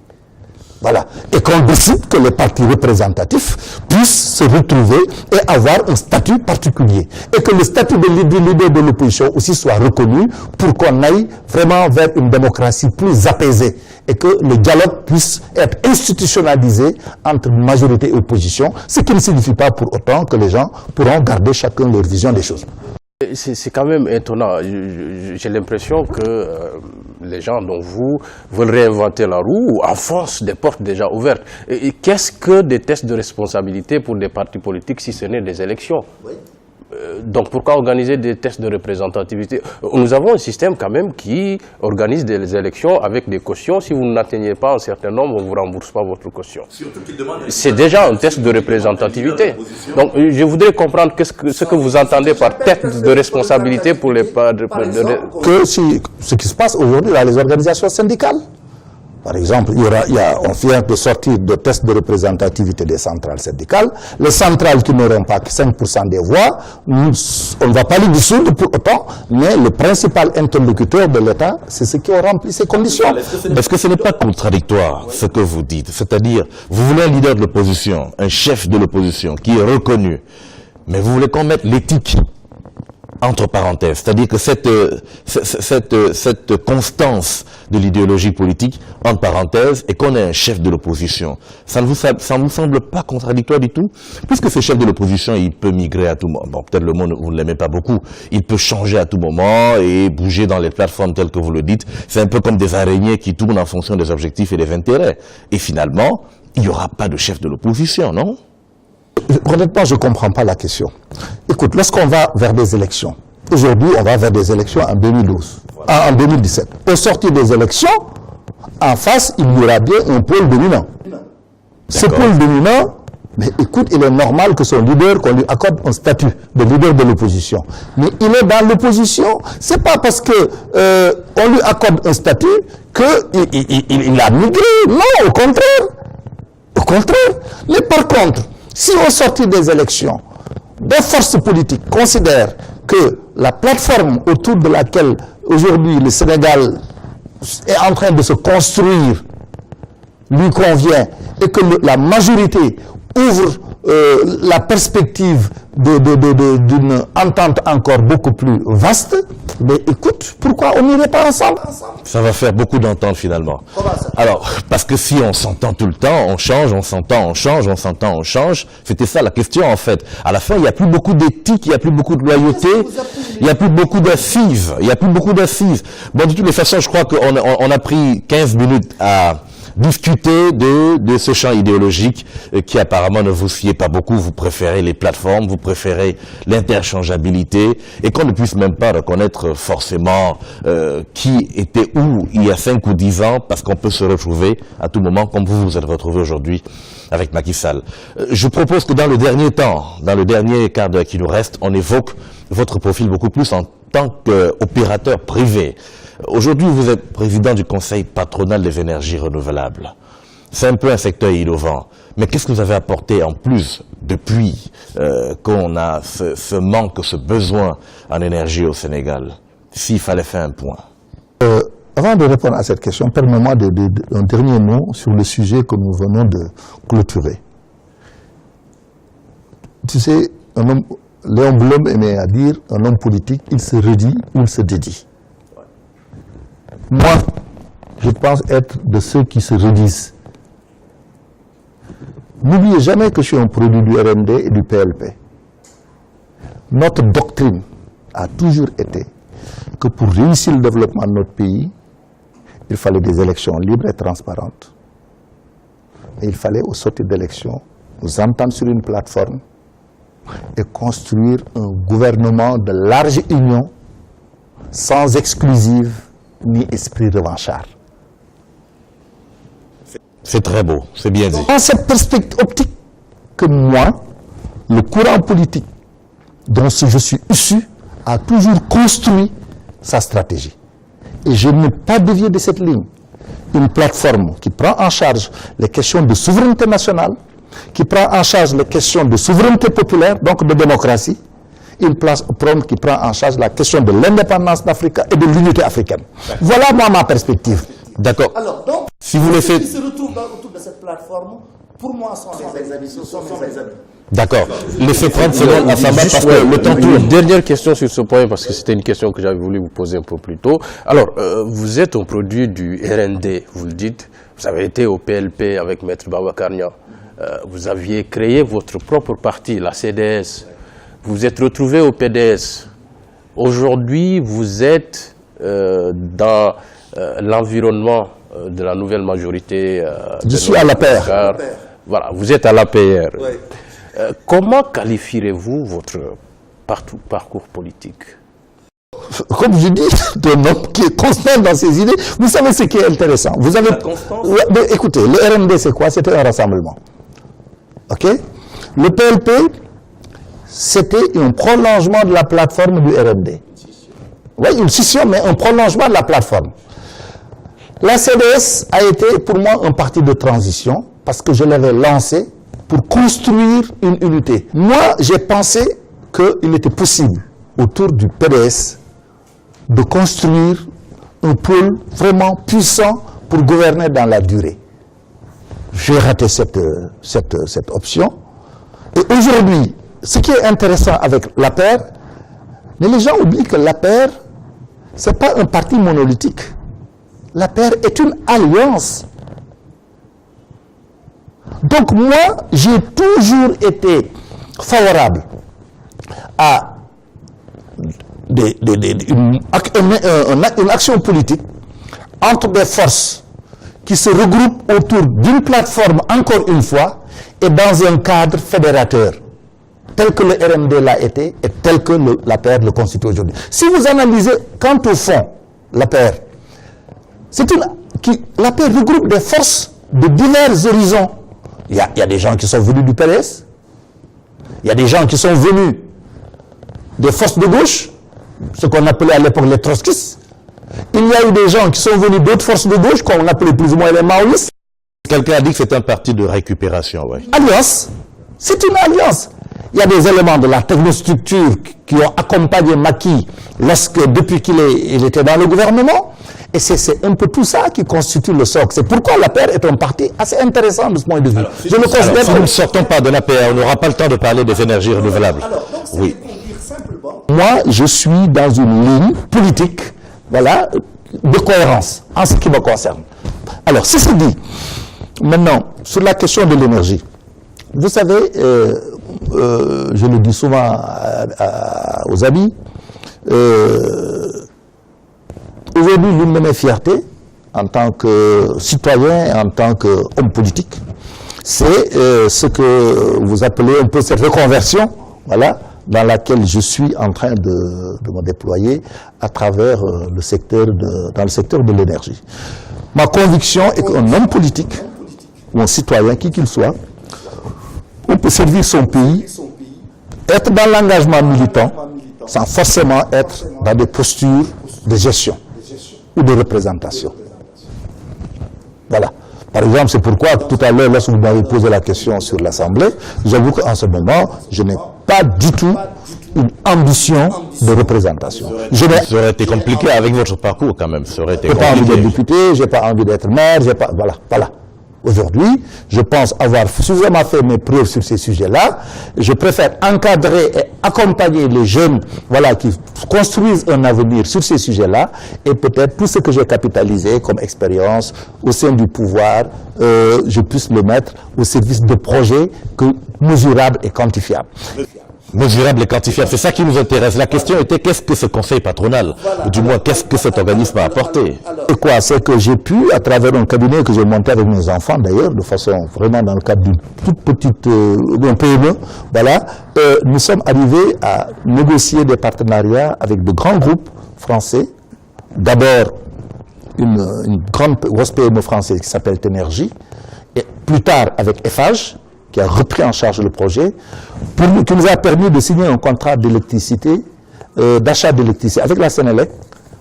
Voilà. Et qu'on décide que les partis représentatifs puissent se retrouver et avoir un statut particulier. Et que le statut de leader de l'opposition aussi soit reconnu pour qu'on aille vraiment vers une démocratie plus apaisée. Et que le dialogue puisse être institutionnalisé entre majorité et opposition. Ce qui ne signifie pas pour autant que les gens pourront garder chacun leur vision des choses. C'est quand même étonnant. J'ai l'impression que les gens dont vous veulent réinventer la roue ou enfoncent des portes déjà ouvertes. Et qu'est-ce que des tests de responsabilité pour des partis politiques si ce n'est des élections? Oui. Donc pourquoi organiser des tests de représentativité? Nous avons un système quand même qui organise des élections avec des cautions. Si vous n'atteignez pas un certain nombre, on ne vous rembourse pas votre caution. C'est déjà un test de représentativité. Donc je voudrais comprendre ce que vous entendez par test de responsabilité pour les... Ce qui se passe aujourd'hui dans les organisations syndicales. Par exemple, on vient de sortir de tests de représentativité des centrales syndicales. Les centrales qui n'auront pas que 5% des voix, on ne va pas les dissoudre pour autant, mais le principal interlocuteur de l'État, c'est ceux qui ont rempli ces conditions. Est-ce que ce n'est pas contradictoire, ce que vous dites? C'est-à-dire, vous voulez un leader de l'opposition, un chef de l'opposition qui est reconnu, mais vous voulez qu'on mette l'éthique entre parenthèses, c'est-à-dire que cette constance de l'idéologie politique entre parenthèses et qu'on ait un chef de l'opposition. Ça ne vous semble pas contradictoire du tout? Puisque ce chef de l'opposition, il peut migrer à tout moment. Bon, peut-être le mot, vous ne l'aimez pas beaucoup. Il peut changer à tout moment et bouger dans les plateformes telles que vous le dites. C'est un peu comme des araignées qui tournent en fonction des objectifs et des intérêts. Et finalement, il n'y aura pas de chef de l'opposition, non? Honnêtement, je ne comprends pas la question. Écoute, lorsqu'on va vers des élections, Aujourd'hui, on va vers des élections en 2012, en 2017. Au sortir des élections, en face, il y aura bien un pôle dominant. Ce pôle dominant, mais écoute, il est normal que son leader, qu'on lui accorde un statut de leader de l'opposition. Mais il est dans l'opposition, c'est pas parce que on lui accorde un statut qu'il a migré. Non, au contraire. Au contraire. Mais par contre, si au sortir des élections, des forces politiques considèrent que la plateforme autour de laquelle aujourd'hui le Sénégal est en train de se construire lui convient et que la majorité ouvre la perspective d'une entente encore beaucoup plus vaste, mais écoute, pourquoi on n'irait pas ensemble? Ça va faire beaucoup d'ententes finalement. Comment ça? Alors, parce que si on s'entend tout le temps, on change, on s'entend, on change, on s'entend, on change, c'était ça la question en fait. À la fin, il n'y a plus beaucoup d'éthique, il n'y a plus beaucoup de loyauté, il n'y a plus beaucoup d'assises, il n'y a plus beaucoup d'assises. Bon, de toutes les façons, je crois qu'on a pris 15 minutes à discuter de ce champ idéologique qui apparemment ne vous fiez pas beaucoup. Vous préférez les plateformes, vous préférez l'interchangeabilité et qu'on ne puisse même pas reconnaître forcément qui était où il y a 5 ou 10 ans parce qu'on peut se retrouver à tout moment comme vous vous êtes retrouvé aujourd'hui avec Macky Sall. Je propose que dans le dernier temps, dans le dernier quart d'heure qui nous reste, on évoque votre profil beaucoup plus en tant qu'opérateur privé. Aujourd'hui, vous êtes président du Conseil patronal des énergies renouvelables. C'est un peu un secteur innovant. Mais qu'est-ce que vous avez apporté en plus depuis qu'on a ce manque, ce besoin en énergie au Sénégal, s'il fallait faire un point? Avant de répondre à cette question, permettez-moi un dernier mot sur le sujet que nous venons de clôturer. Tu sais, Léon Blum aimait à dire, un homme politique, il se redit ou il se dédie. Moi, je pense être de ceux qui se redisent. N'oubliez jamais que je suis un produit du RND et du PLP. Notre doctrine a toujours été que pour réussir le développement de notre pays, il fallait des élections libres et transparentes. Et il fallait, au sortir d'élections, nous entendre sur une plateforme et construire un gouvernement de large union, sans exclusive ni esprit revanchard. C'est très beau, c'est bien dit. Dans cette perspective optique que moi, le courant politique dont je suis issu a toujours construit sa stratégie. Et je n'ai pas dévié de cette ligne. Une plateforme qui prend en charge les questions de souveraineté nationale, qui prend en charge les questions de souveraineté populaire, donc de démocratie, une plateforme qui prend en charge la question de l'indépendance d'Afrique et de l'unité africaine. Voilà moi ma perspective. D'accord. Alors donc, si vous le faites... ceux qui se retrouvent autour de cette plateforme, pour moi, sont mes amis. D'accord. Laissez 30 secondes à sa main parce que le temps tourne. Une dernière question sur ce point, parce que c'était une question que j'avais voulu vous poser un peu plus tôt. Alors, vous êtes un produit du RND, vous le dites. Vous avez été au PLP avec Maître Babacar Niang. Vous aviez créé votre propre parti, la CDS. Vous vous êtes retrouvé au PDS. Aujourd'hui, vous êtes dans l'environnement de la nouvelle majorité. Je suis à l'APR. Voilà, vous êtes à l'APR. Oui. Comment qualifierez-vous votre parcours politique? Comme je dis, d'un homme qui est constant dans ses idées. Vous savez ce qui est intéressant. Vous avez... La constance. Mais écoutez, le RND c'est quoi? C'était un rassemblement. Ok? Le PLP, c'était un prolongement de la plateforme du RND. Oui, une scission, mais un prolongement de la plateforme. La CDS a été pour moi un parti de transition parce que je l'avais lancé pour construire une unité. Moi, j'ai pensé qu'il était possible, autour du PDS, de construire un pôle vraiment puissant pour gouverner dans la durée. J'ai raté cette option. Et aujourd'hui, ce qui est intéressant avec l'APR, mais les gens oublient que l'APR, ce n'est pas un parti monolithique. L'APR est une alliance. Donc moi, j'ai toujours été favorable à une action politique entre des forces qui se regroupent autour d'une plateforme, encore une fois, et dans un cadre fédérateur. tel que le RMD l'a été et tel que l'APR le constitue aujourd'hui. Si vous analysez, quant au fond, l'APR, l'APR regroupe des forces de divers horizons. Il y a des gens qui sont venus du PDS, il y a des gens qui sont venus des forces de gauche, ce qu'on appelait à l'époque les trotskistes. Il y a eu des gens qui sont venus d'autres forces de gauche, qu'on appelait plus ou moins les maoïstes. Quelqu'un a dit que c'est un parti de récupération, oui. Alliance, c'est une alliance. Il y a des éléments de la technostructure qui ont accompagné Macky depuis qu'il était dans le gouvernement. Et c'est un peu tout ça qui constitue le socle. C'est pourquoi l'APR est un parti assez intéressant de ce point de vue. Si nous ne sortons pas de l'APR, on n'aura pas le temps de parler des énergies renouvelables. Oui. Moi, je suis dans une ligne politique, voilà, de cohérence, en ce qui me concerne. Alors, ceci dit, maintenant, sur la question de l'énergie, vous savez, je le dis souvent aux amis, aujourd'hui, l'une de mes fiertés, en tant que citoyen et en tant qu'homme politique, c'est ce que vous appelez un peu cette reconversion, voilà, dans laquelle je suis en train de me déployer à travers dans le secteur de l'énergie. Ma conviction est qu'un homme politique, ou un citoyen, qui qu'il soit, on peut servir son pays, être dans l'engagement militant, sans forcément être dans des postures de gestion ou de représentation. Voilà. Par exemple, c'est pourquoi tout à l'heure, lorsque vous m'avez posé la question sur l'Assemblée, j'avoue qu'en ce moment, je n'ai pas du tout une ambition de représentation. Ça aurait été compliqué avec votre parcours quand même. Ça aurait été compliqué. J'ai pas envie d'être député, j'ai pas envie d'être maire, voilà. Aujourd'hui, je pense avoir suffisamment fait mes preuves sur ces sujets-là. Je préfère encadrer et accompagner les jeunes, voilà, qui construisent un avenir sur ces sujets-là, et peut-être tout ce que j'ai capitalisé comme expérience au sein du pouvoir, je puisse le mettre au service de projets mesurables et quantifiables. Mesurable et quantifiable, c'est ça qui nous intéresse. La question était qu'est-ce que ce conseil patronal, ou du moins qu'est-ce que cet organisme a apporté? Et quoi, c'est que j'ai pu, à travers un cabinet que j'ai monté avec mes enfants d'ailleurs, de façon vraiment dans le cadre d'une toute petite PME, voilà, nous sommes arrivés à négocier des partenariats avec de grands groupes français. D'abord, une grosse PME française qui s'appelle Ténergie, et plus tard avec Eiffage, qui a repris en charge le projet, qui nous a permis de signer un contrat d'électricité, d'achat d'électricité avec la Sénélec,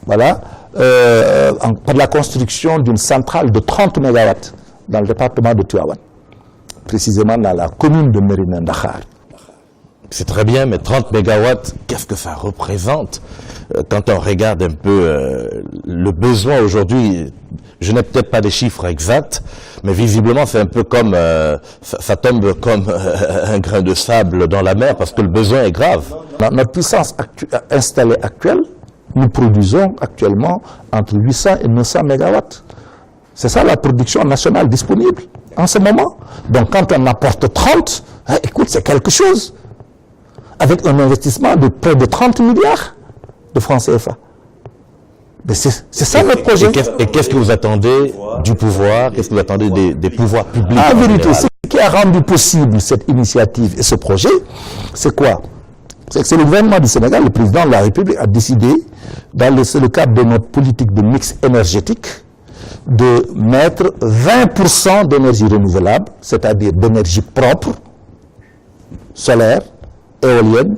voilà, pour la construction d'une centrale de 30 MW dans le département de Tivaouane, précisément dans la commune de Mérina Dakhar. C'est très bien, mais 30 MW, qu'est-ce que ça représente? Quand on regarde un peu le besoin aujourd'hui, je n'ai peut-être pas des chiffres exacts, mais visiblement c'est un peu comme, ça tombe comme un grain de sable dans la mer parce que le besoin est grave. Dans notre puissance installée actuelle, nous produisons actuellement entre 800 et 900 MW. C'est ça la production nationale disponible en ce moment. Donc quand on apporte 30, écoute, c'est quelque chose. Avec un investissement de près de 30 milliards de francs CFA. Mais c'est ça notre projet. Et qu'est-ce que vous attendez du pouvoir? Qu'est-ce que vous attendez des pouvoirs publics? En vérité, ce qui a rendu possible cette initiative et ce projet, c'est quoi? C'est que c'est le gouvernement du Sénégal, le président de la République, a décidé, dans le cadre de notre politique de mix énergétique, de mettre 20% d'énergie renouvelable, c'est-à-dire d'énergie propre, solaire, éolienne,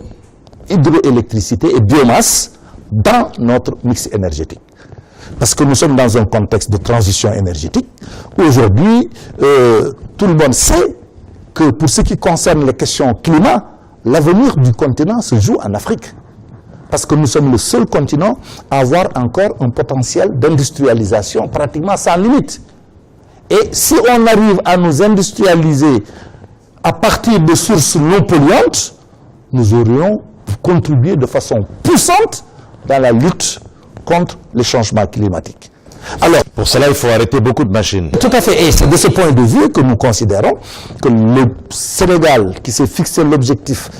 hydroélectricité et biomasse dans notre mix énergétique. Parce que nous sommes dans un contexte de transition énergétique. Aujourd'hui, tout le monde sait que pour ce qui concerne les questions climat, l'avenir du continent se joue en Afrique. Parce que nous sommes le seul continent à avoir encore un potentiel d'industrialisation pratiquement sans limite. Et si on arrive à nous industrialiser à partir de sources non polluantes, nous aurions contribué de façon puissante dans la lutte contre les changements climatiques. Alors, pour cela, il faut arrêter beaucoup de machines. tout à fait. Et c'est de ce point de vue que nous considérons que le Sénégal, qui s'est fixé l'objectif,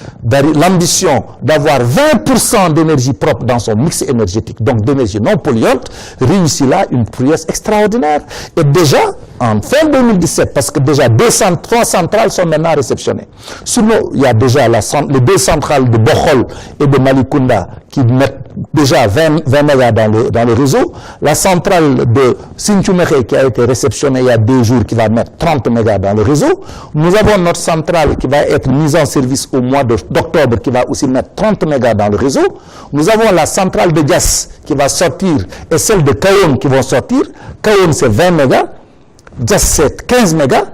l'ambition d'avoir 20% d'énergie propre dans son mix énergétique, donc d'énergie non polluante, réussit là une prouesse extraordinaire. Et déjà, en fin 2017, parce que déjà 3 centrales sont maintenant réceptionnées. Sinon, il y a déjà les 2 centrales de Bokhol et de Malikounda qui mettent déjà 20 mégas dans le réseau. La centrale de Sinthioumékhé qui a été réceptionnée il y a 2 jours qui va mettre 30 mégas dans le réseau. Nous avons notre centrale qui va être mise en service au mois d'octobre qui va aussi mettre 30 mégas dans le réseau. Nous avons la centrale de Diass qui va sortir et celle de Kayon qui vont sortir. Kayon c'est 20 mégas, Diass c'est 15 mégas.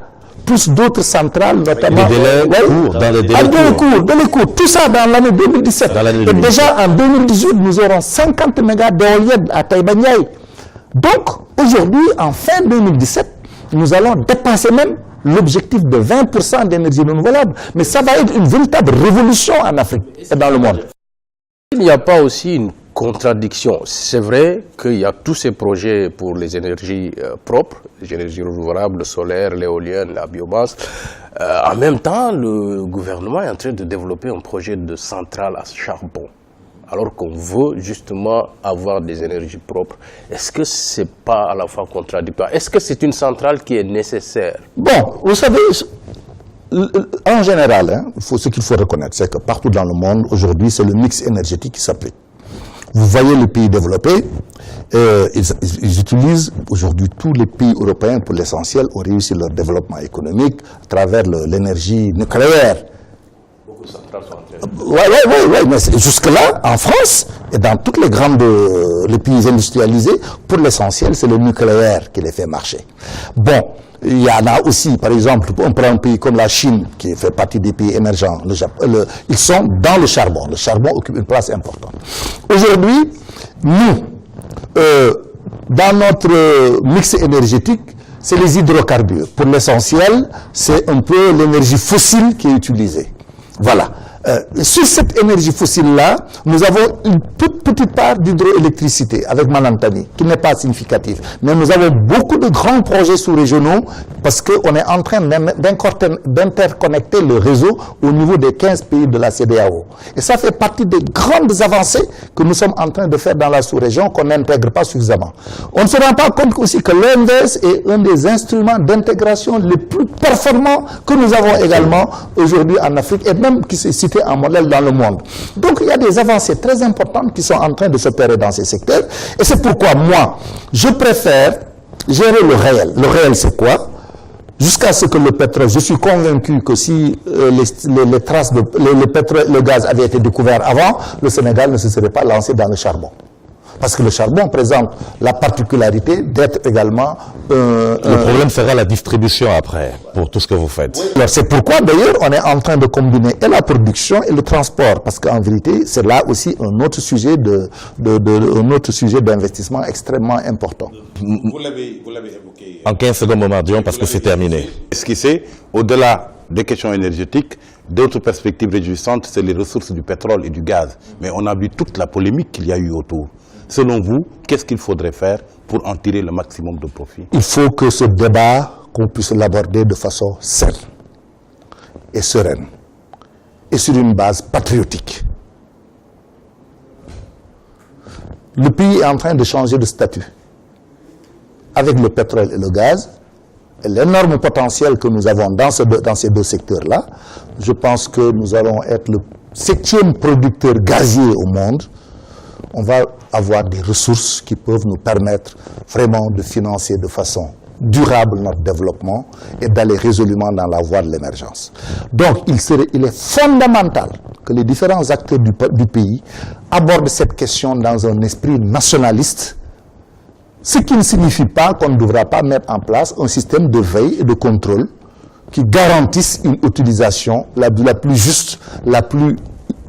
Plus d'autres centrales, notamment... Les délais courts, dans les délais courts. Tout ça dans l'année 2017. Et déjà, en 2018, nous aurons 50 mégas d'éoliennes à Taïba-Niaï. Donc, aujourd'hui, en fin 2017, nous allons dépasser même l'objectif de 20% d'énergie renouvelable. Mais ça va être une véritable révolution en Afrique et dans le monde. Il n'y a pas aussi une contradiction. C'est vrai qu'il y a tous ces projets pour les énergies propres, les énergies renouvelables, le solaire, l'éolienne, la biomasse. En même temps, le gouvernement est en train de développer un projet de centrale à charbon, alors qu'on veut justement avoir des énergies propres. Est-ce que ce n'est pas à la fois contradictoire? Est-ce que c'est une centrale qui est nécessaire? Bon, vous savez, en général, ce qu'il faut reconnaître, c'est que partout dans le monde, aujourd'hui, c'est le mix énergétique qui s'applique. Vous voyez les pays développés, ils utilisent aujourd'hui tous les pays européens pour l'essentiel ont réussi leur développement économique à travers l'énergie nucléaire. Beaucoup de centrales sont en train de... Oui, mais jusque-là, en France et dans tous les pays industrialisés, pour l'essentiel, c'est le nucléaire qui les fait marcher. Bon, il y en a aussi, par exemple, on prend un pays comme la Chine, qui fait partie des pays émergents, ils sont dans le charbon. Le charbon occupe une place importante. Aujourd'hui, nous, dans notre mix énergétique, c'est les hydrocarbures. Pour l'essentiel, c'est un peu l'énergie fossile qui est utilisée. Voilà. Sur cette énergie fossile-là, nous avons une toute petite part d'hydroélectricité avec Manantani, qui n'est pas significative. Mais nous avons beaucoup de grands projets sous-régionaux parce qu'on est en train d'interconnecter le réseau au niveau des 15 pays de la CEDEAO. Et ça fait partie des grandes avancées que nous sommes en train de faire dans la sous-région qu'on n'intègre pas suffisamment. On ne se rend pas compte aussi que l'OMVS est un des instruments d'intégration les plus performants que nous avons également aujourd'hui en Afrique et même qui s'est cité en modèle dans le monde. Donc il y a des avancées très importantes qui sont en train de s'opérer dans ces secteurs et c'est pourquoi moi, je préfère gérer le réel. Le réel c'est quoi? Jusqu'à ce que le pétrole, je suis convaincu que si les traces de le gaz avaient été découverts avant, le Sénégal ne se serait pas lancé dans le charbon. Parce que le charbon présente la particularité d'être également... le problème sera la distribution après, pour tout ce que vous faites. Alors c'est pourquoi d'ailleurs on est en train de combiner et la production et le transport, parce qu'en vérité c'est là aussi un autre sujet d'investissement extrêmement important. Vous l'avez évoqué. En 15 secondes, Momar, parce que c'est terminé. Esquissé, au-delà des questions énergétiques, d'autres perspectives réjouissantes, c'est les ressources du pétrole et du gaz. Mais on a vu toute la polémique qu'il y a eu autour. Selon vous, qu'est-ce qu'il faudrait faire pour en tirer le maximum de profit? Il faut que ce débat, qu'on puisse l'aborder de façon saine et sereine et sur une base patriotique. Le pays est en train de changer de statut. Avec le pétrole et le gaz, et l'énorme potentiel que nous avons dans ces deux secteurs-là, je pense que nous allons être le 7e producteur gazier au monde. On va avoir des ressources qui peuvent nous permettre vraiment de financer de façon durable notre développement et d'aller résolument dans la voie de l'émergence. Donc, il est fondamental que les différents acteurs du pays abordent cette question dans un esprit nationaliste, ce qui ne signifie pas qu'on ne devra pas mettre en place un système de veille et de contrôle qui garantisse une utilisation la plus juste, la plus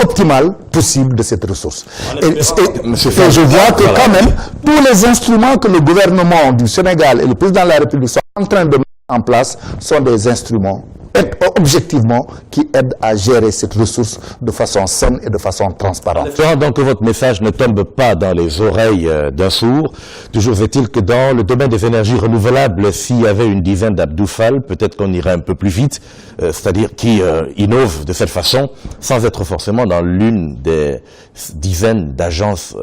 optimale possible de cette ressource. Et je vois que quand même, tous les instruments que le gouvernement du Sénégal et le président de la République sont en train de mettre en place sont des instruments objectivement, qui aide à gérer cette ressource de façon saine et de façon transparente. Espérons donc que votre message ne tombe pas dans les oreilles d'un sourd. Toujours est-il que dans le domaine des énergies renouvelables, s'il y avait une dizaine d'Abdou Fall, peut-être qu'on irait un peu plus vite, c'est-à-dire qui innovent de cette façon, sans être forcément dans l'une des dizaines d'agences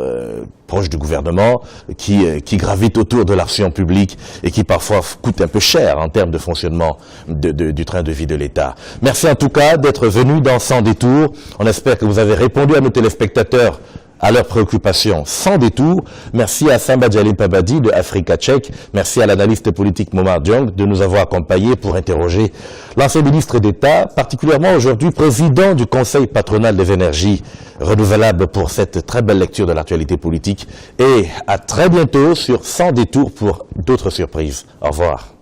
proches du gouvernement qui gravitent autour de l'action publique et qui parfois coûtent un peu cher en termes de fonctionnement du train de vie de l'État. Merci en tout cas d'être venu dans Sans Détour. On espère que vous avez répondu à nos téléspectateurs à leurs préoccupations sans détour. Merci à Samba Djalim Pabadi de Africa Tchèque. Merci à l'analyste politique Momar Diong de nous avoir accompagnés pour interroger l'ancien ministre d'État, particulièrement aujourd'hui président du Conseil patronal des énergies renouvelables pour cette très belle lecture de l'actualité politique. Et à très bientôt sur Sans Détour pour d'autres surprises. Au revoir.